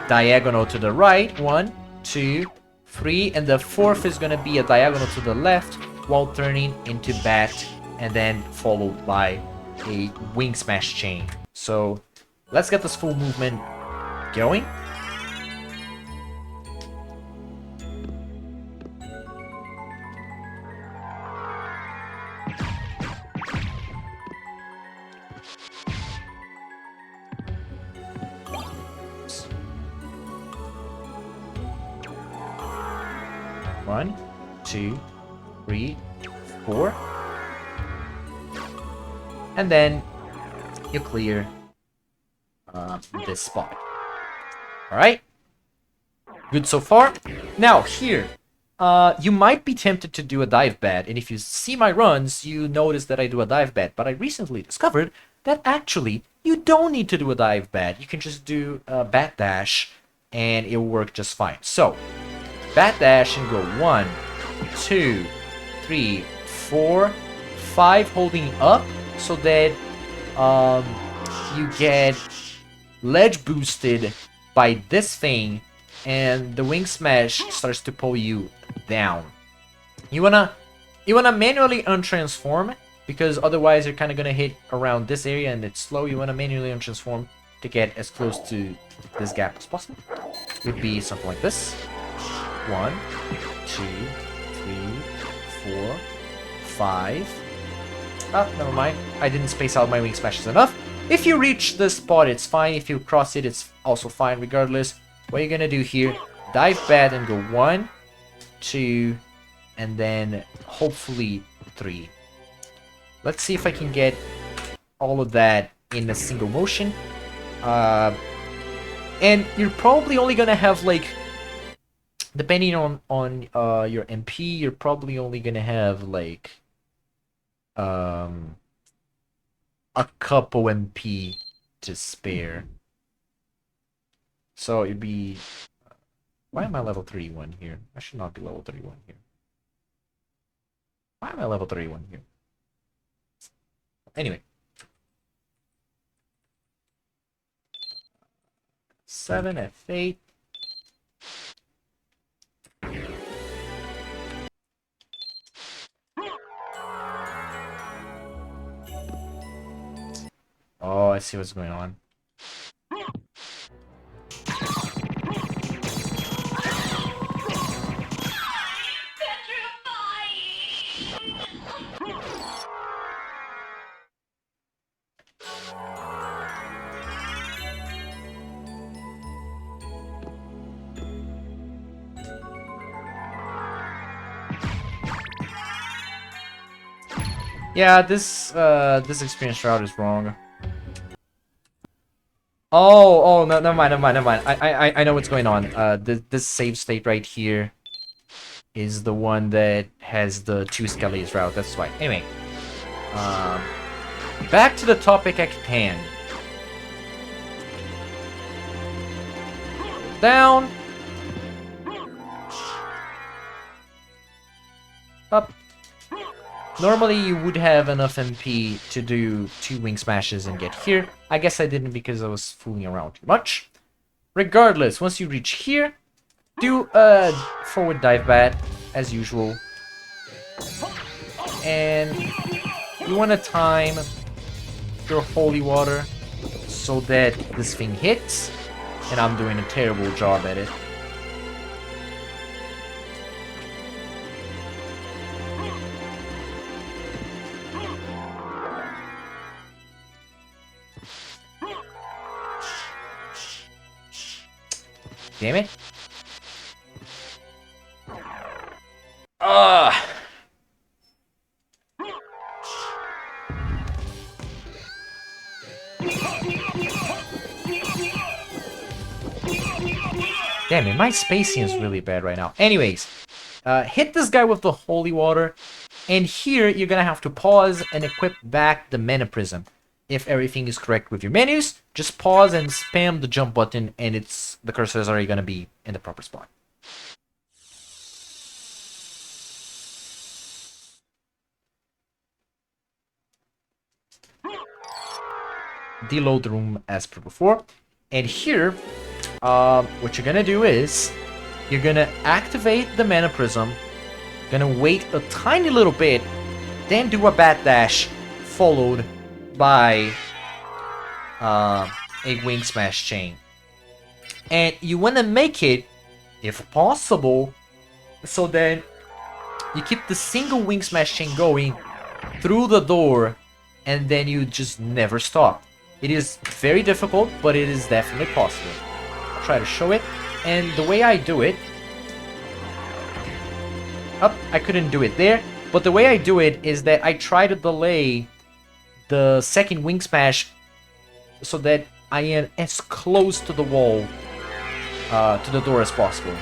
diagonal to the right. 1, 2, 3. And the fourth is going to be a diagonal to the left while turning into bat. And then followed by a wing smash chain. So let's get this full movement going. One, 2, 3, 4. And then you clear this spot. Alright? Good so far. Now, here, you might be tempted to do a dive bat, and if you see my runs, you notice that I do a dive bat, but I recently discovered that actually, you don't need to do a dive bat. You can just do a bat dash, and it will work just fine. So, bat dash and go 1, 2, 3, 4, 5, holding up, so that you get ledge boosted by this thing, and the wing smash starts to pull you down. You wanna manually untransform, because otherwise you're kind of gonna hit around this area and it's slow. You wanna manually untransform to get as close to this gap as possible. It would be something like this. 1, 2, 3, 4, 5. Oh, never mind. I didn't space out my wing smashes enough. If you reach this spot, it's fine. If you cross it, it's also fine regardless. What you're gonna do here, dive bat and go 1, 2, and then hopefully 3. Let's see if I can get all of that in a single motion. And you're probably only gonna have, like, depending on your MP, you're probably only gonna have like a couple MP to spare. So it'd be, why am I level 31 here? I should not be level 31 here. Why am I level 31 here? Anyway. 7 F8. Oh, I see what's going on. Yeah, this experience route is wrong. Oh, no, never mind. I know what's going on. This save state right here is the one that has the 2 skellies route. That's why. Anyway, back to the topic at hand. Down. Up. Normally, you would have enough MP to do 2 wing smashes and get here. I guess I didn't because I was fooling around too much. Regardless, once you reach here, do a forward dive bat, as usual. And you want to time your holy water so that this thing hits. And I'm doing a terrible job at it. Damn it. Ugh. Damn it, my spacing is really bad right now. Anyways, hit this guy with the holy water, and here you're gonna have to pause and equip back the mana prism. If everything is correct with your menus, just pause and spam the jump button, and the cursor is already gonna be in the proper spot. Deload the room as per before, and here what you're gonna do is you're gonna activate the Mana Prism, gonna wait a tiny little bit, then do a Bat Dash, followed by a Wing Smash Chain. And you wanna make it, if possible, so then you keep the single Wing Smash Chain going through the door, and then you just never stop. It is very difficult, but it is definitely possible. I'll try to show it. And the way I do it... Oh, I couldn't do it there. But the way I do it is that I try to delay the second Wing Smash so that I am as close to the wall, to the door as possible.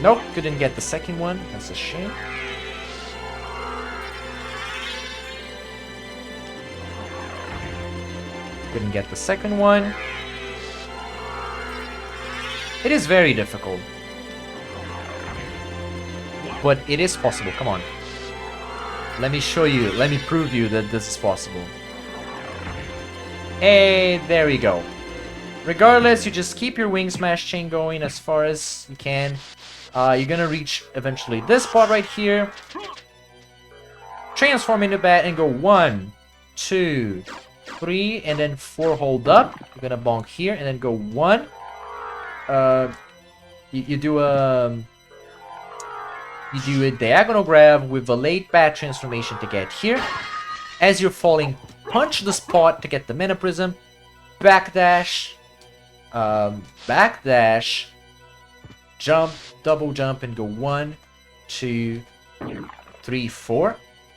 Nope, couldn't get the second one. That's a shame. Couldn't get the second one. It is very difficult. But it is possible. Come on. Let me show you. Let me prove you that this is possible. Hey, there we go. Regardless, you just keep your Wing Smash Chain going as far as you can. You're gonna reach eventually this spot right here. Transform into bat and go 1, 2, 3, and then 4 hold up. You're gonna bonk here and then go 1. You do a diagonal grab with a late bat transformation to get here. As you're falling, punch the spot to get the Mana Prism. Backdash, backdash, jump, double jump, and go 1, 2, 3, 4.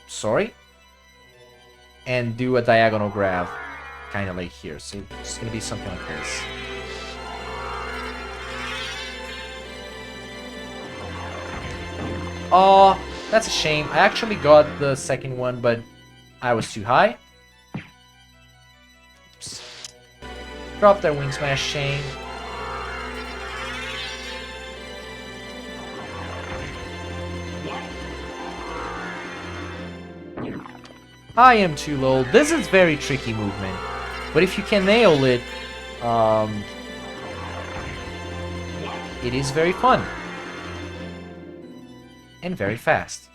Sorry. And do a diagonal grab, kind of like here. So it's gonna be something like this. Oh, that's a shame. I actually got the second one, but I was too high. Oops. Drop that Wing Smash Chain. I am too low. This is very tricky movement, but if you can nail it, it is very fun and very fast.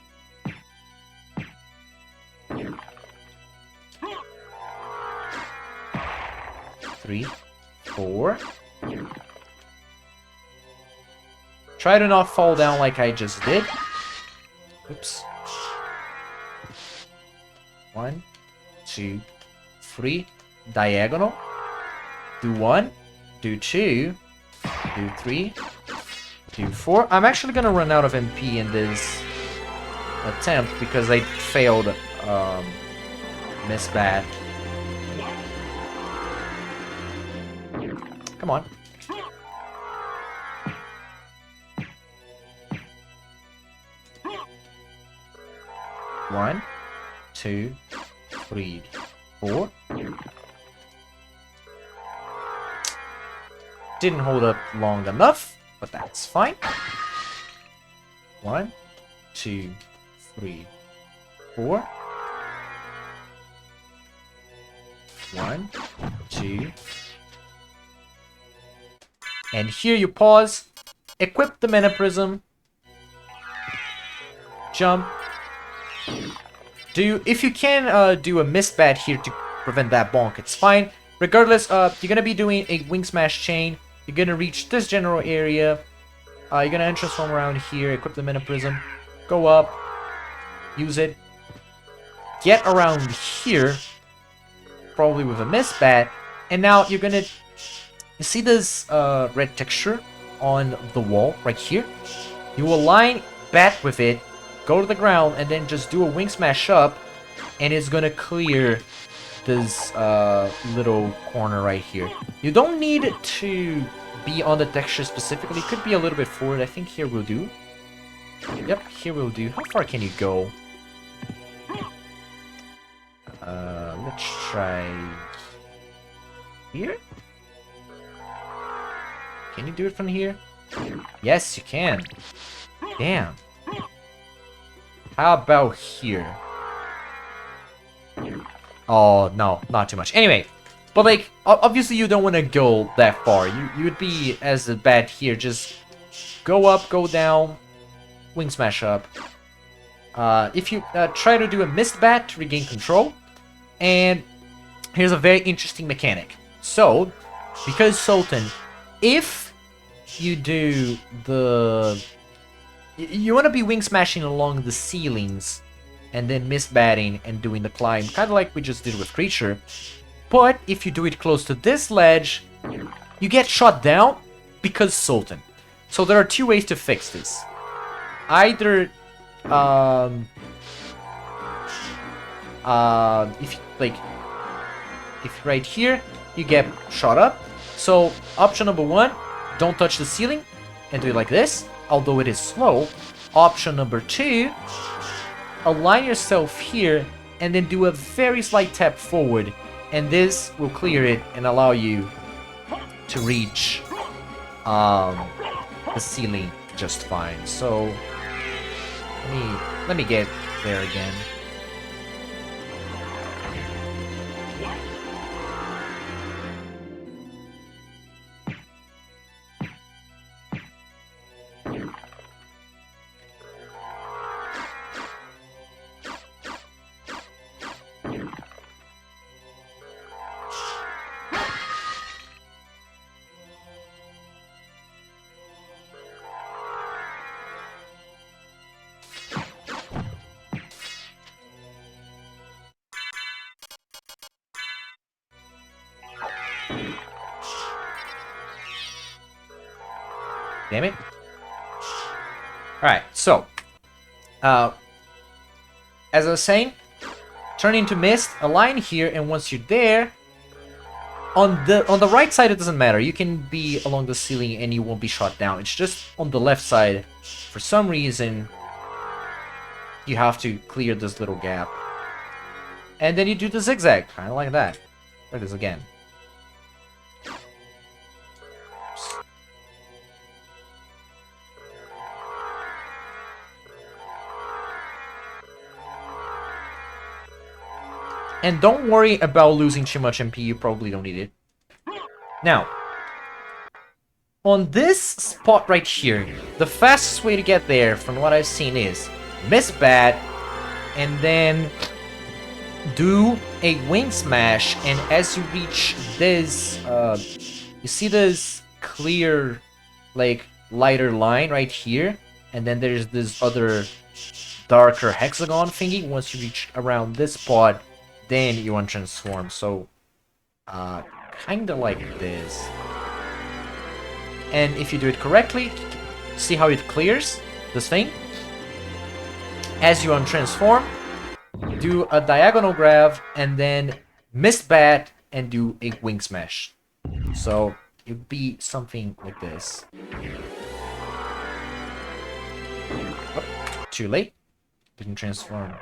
Three, 4. Try to not fall down like I just did. Oops. 1, 2, 3, diagonal. Do 1, do 2, do 3, do 4. I'm actually gonna run out of MP in this attempt because I failed Miss Bat. Come on. One, 2, 3, 4. Didn't hold up long enough, but that's fine. 1, 2, 3, 4. 1, 2. And here you pause, equip the Mana Prism, jump. If you can do a Mist Bat here to prevent that bonk, it's fine. Regardless, you're gonna be doing a Wing Smash Chain. You're gonna reach this general area. You're gonna transform around here, equip the Mana Prism, go up, use it, get around here, probably with a Mist Bat, and now you're gonna... You see this red texture on the wall right here? You align bat with it, go to the ground, and then just do a Wing Smash up, and it's gonna clear this little corner right here. You don't need to be on the texture specifically. It could be a little bit forward. I think here will do. Yep, here will do. How far can you go? Let's try here. Can you do it from here? Yes, you can. Damn. How about here? Oh, no, not too much. Anyway, but like, obviously you don't want to go that far. You would be as bad here. Just go up, go down, wing smash up. If you try to do a missed bat to regain control, and here's a very interesting mechanic. So, because Sotn, if you do the... You want to be wing smashing along the ceilings, and then miss batting and doing the climb, kind of like we just did with Creature. But if you do it close to this ledge, you get shot down because Sotn. So there are two ways to fix this. Either, if right here, you get shot up. So option number one, don't touch the ceiling and do it like this, although it is slow. Option number two, align yourself here and then do a very slight tap forward, and this will clear it and allow you to reach the ceiling just fine. So let me get there again. Damn it. Alright, so as I was saying, turn into mist, align here, and once you're there, on the right side it doesn't matter. You can be along the ceiling and you won't be shot down. It's just on the left side, for some reason, you have to clear this little gap. And then you do the zigzag, kind of like that. There it is again. And don't worry about losing too much MP, you probably don't need it. Now, on this spot right here, the fastest way to get there, from what I've seen, is miss bat, and then do a wing smash, and as you reach this, you see this clear, like, lighter line right here, and then there's this other darker hexagon thingy. Once you reach around this spot, then you want to transform. So kinda like this. And if you do it correctly, see how it clears this thing? As you untransform, do a diagonal grab and then miss bat and do a wing smash. So it would be something like this. Oh, too late. Didn't transform.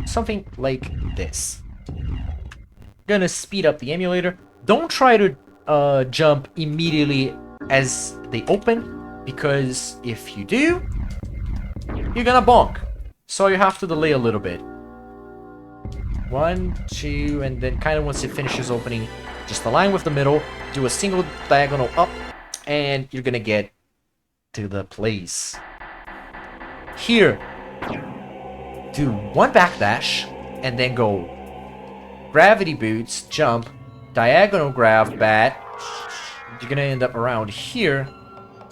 Something like this. Gonna speed up the emulator. Don't try to jump immediately as they open, because if you do, you're gonna bonk. So you have to delay a little bit. 1, 2, and then kind of once it finishes opening, just align with the middle, do a single diagonal up, and you're gonna get to the place. Here, do one backdash, and then go gravity boots, jump, diagonal grab, bat. You're gonna end up around here.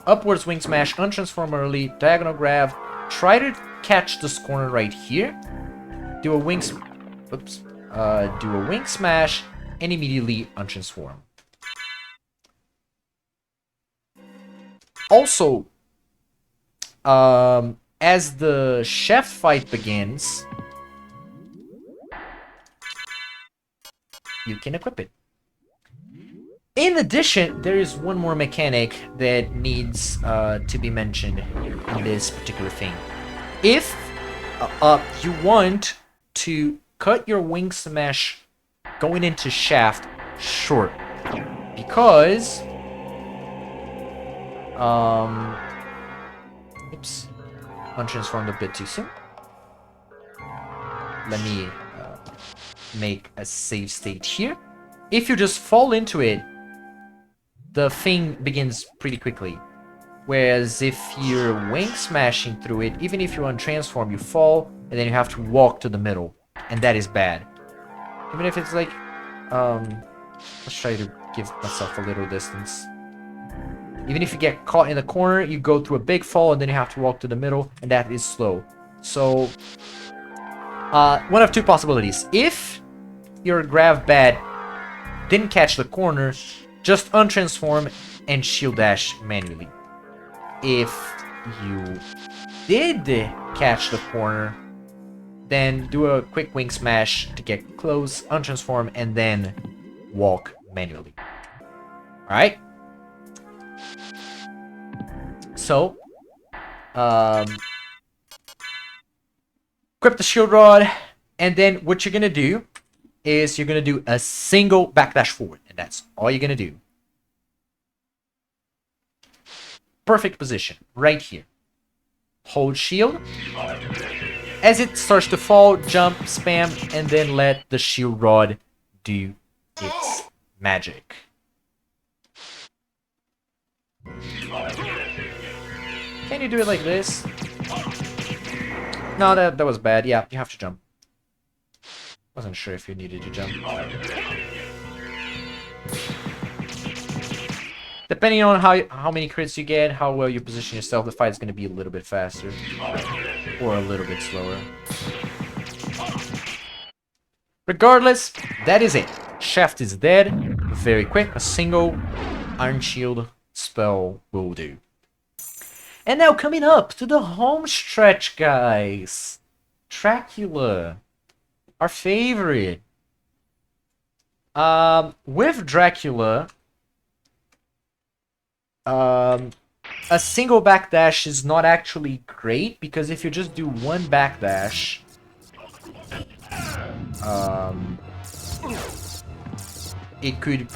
Upwards wing smash, untransform early, diagonal grab. Try to catch this corner right here. Do a wing smash, and immediately untransform. Also, as the chef fight begins, you can equip it. In addition, there is one more mechanic that needs to be mentioned in this particular thing. If you want to cut your wing smash going into shaft short, because oops, untransformed a bit too soon. Let me make a save state here. If you just fall into it, the thing begins pretty quickly. Whereas if you're wing smashing through it, even if you untransform, you fall, and then you have to walk to the middle. And that is bad. Even if it's like, let's try to give myself a little distance. Even if you get caught in the corner, you go through a big fall, and then you have to walk to the middle, and that is slow. So, one of two possibilities. If your Grav Bat didn't catch the corner, just untransform and shield dash manually. If you did catch the corner, then do a quick wing smash to get close, untransform, and then walk manually. Alright? So, equip the shield rod, and then what you're gonna do is you're gonna do a single backdash forward, and that's all you're gonna do. Perfect position, right here. Hold shield. As it starts to fall, jump, spam, and then let the shield rod do its magic. Can you do it like this? No, that was bad. Yeah, you have to jump. Wasn't sure if you needed to jump. Depending on how many crits you get, how well you position yourself, the fight's going to be a little bit faster. Or a little bit slower. Regardless, that is it. Shaft is dead. Very quick. A single Iron Shield spell will do. And now coming up to the home stretch, guys. Dracula. Our favorite. With Dracula, a single backdash is not actually great, because if you just do one backdash, it could,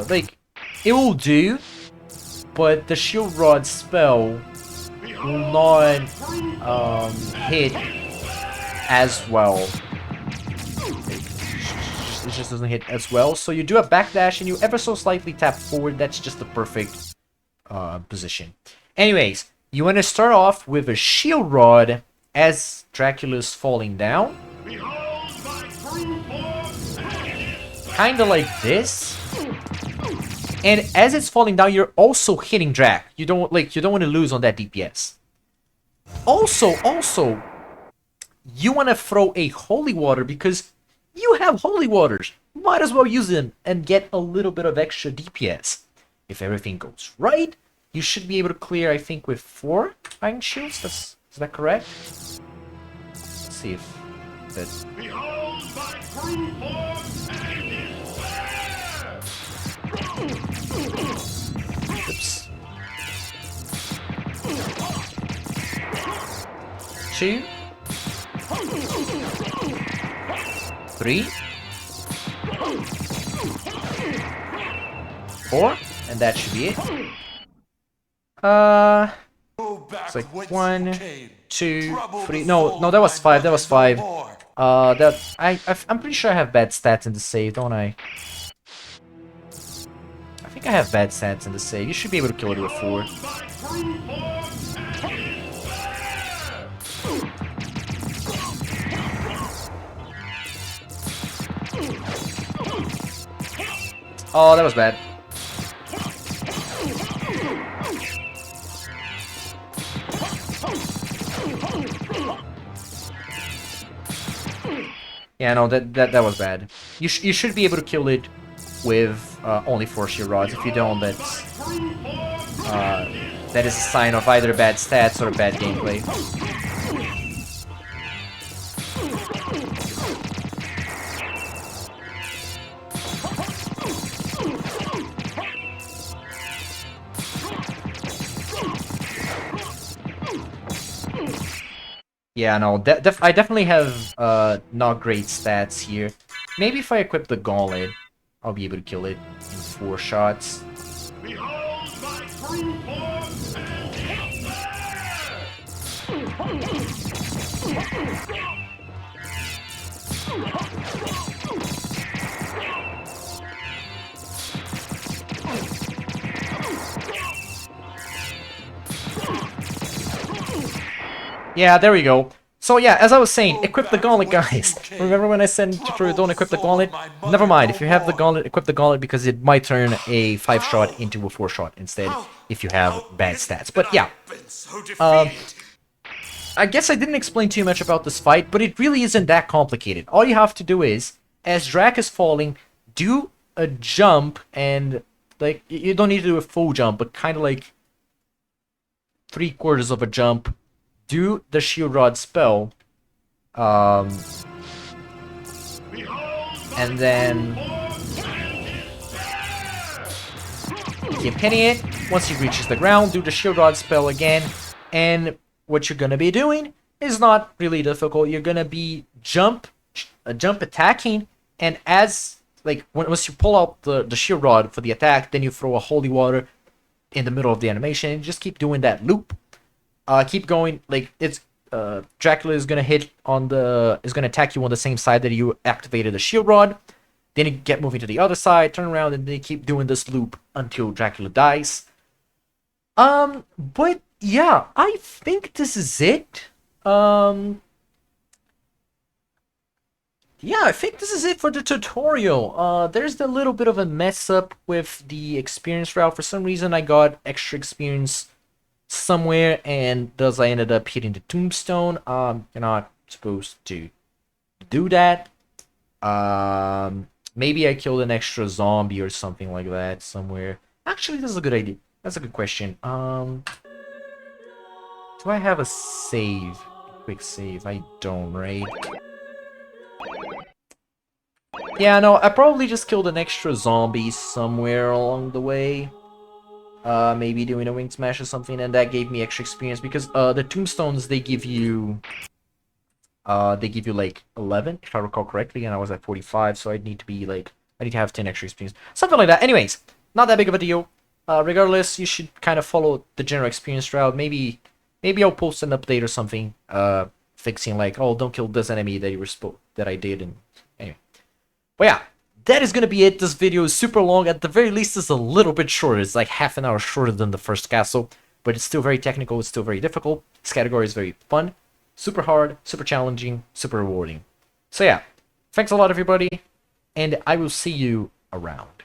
like, it will do, but the shield rod spell will not, hit as well. It just doesn't hit as well. So you do a backdash and you ever so slightly tap forward. That's just the perfect position. Anyways, you want to start off with a shield rod as Dracula's falling down. Kind of like this. And as it's falling down, you're also hitting Drac. You don't want to lose on that DPS. Also, you want to throw a holy water because you have holy waters. Might as well use them and get a little bit of extra DPS. If everything goes right, you should be able to clear, I think, with 4 Iron Shields. Is that correct? Let's see if that's... Oops. 2, 3, 4, and that should be it. It's like 1, 2, 3. No, that was 5. That was 5. I'm pretty sure I have bad stats in the save, don't I? I think I have bad stats in the save. You should be able to kill it with 4. Oh, that was bad. Yeah, no, that was bad. You should be able to kill it with only 4 shield rods. If you don't, that is a sign of either bad stats or bad gameplay. Yeah, no, I definitely have not great stats here. Maybe if I equip the Gauntlet, I'll be able to kill it in 4 shots. Yeah, there we go. So yeah, as I was saying, equip the gauntlet, guys. Remember when I said to don't equip the gauntlet? Never mind, if you have the gauntlet, equip the gauntlet because it might turn a 5-shot into a 4-shot instead if you have bad stats. But yeah, I guess I didn't explain too much about this fight, but it really isn't that complicated. All you have to do is, as Drac is falling, do a jump and, like, you don't need to do a full jump, but kind of like 3/4 of a jump. Do the Shield Rod spell, and then keep hitting it. Once he reaches the ground, do the Shield Rod spell again, and what you're gonna be doing is not really difficult. You're gonna be jump attacking, and as once you pull out the Shield Rod for the attack, then you throw a Holy Water in the middle of the animation, and just keep doing that loop. Keep going, like, it's, Dracula is gonna attack you on the same side that you activated the Shield Rod. Then you get moving to the other side, turn around, and then you keep doing this loop until Dracula dies. But yeah, I think this is it. Yeah, I think this is it for the tutorial. There's a little bit of a mess up with the experience route. For some reason, I got extra experience somewhere, and thus I ended up hitting the tombstone. You're not supposed to do that. Maybe I killed an extra zombie or something like that somewhere. Actually, this is a good idea. That's a good question. Do I have a save? A quick save? I don't, right? Yeah, no, I probably just killed an extra zombie somewhere along the way. Maybe doing a wing smash or something, and that gave me extra experience because the tombstones, they give you like 11 if I recall correctly, and I was at 45, so I need to have 10 extra experience, something like that. Anyways, not that big of a deal. Regardless, you should kind of follow the general experience route. Maybe I'll post an update or something, fixing like, oh, don't kill this enemy that I did, and anyway. But yeah, that is gonna be it. This video is super long. At the very least, it's a little bit shorter. It's like half an hour shorter than the first castle, but it's still very technical. It's still very difficult. This category is very fun, super hard, super challenging, super rewarding. So yeah, thanks a lot, everybody, and I will see you around.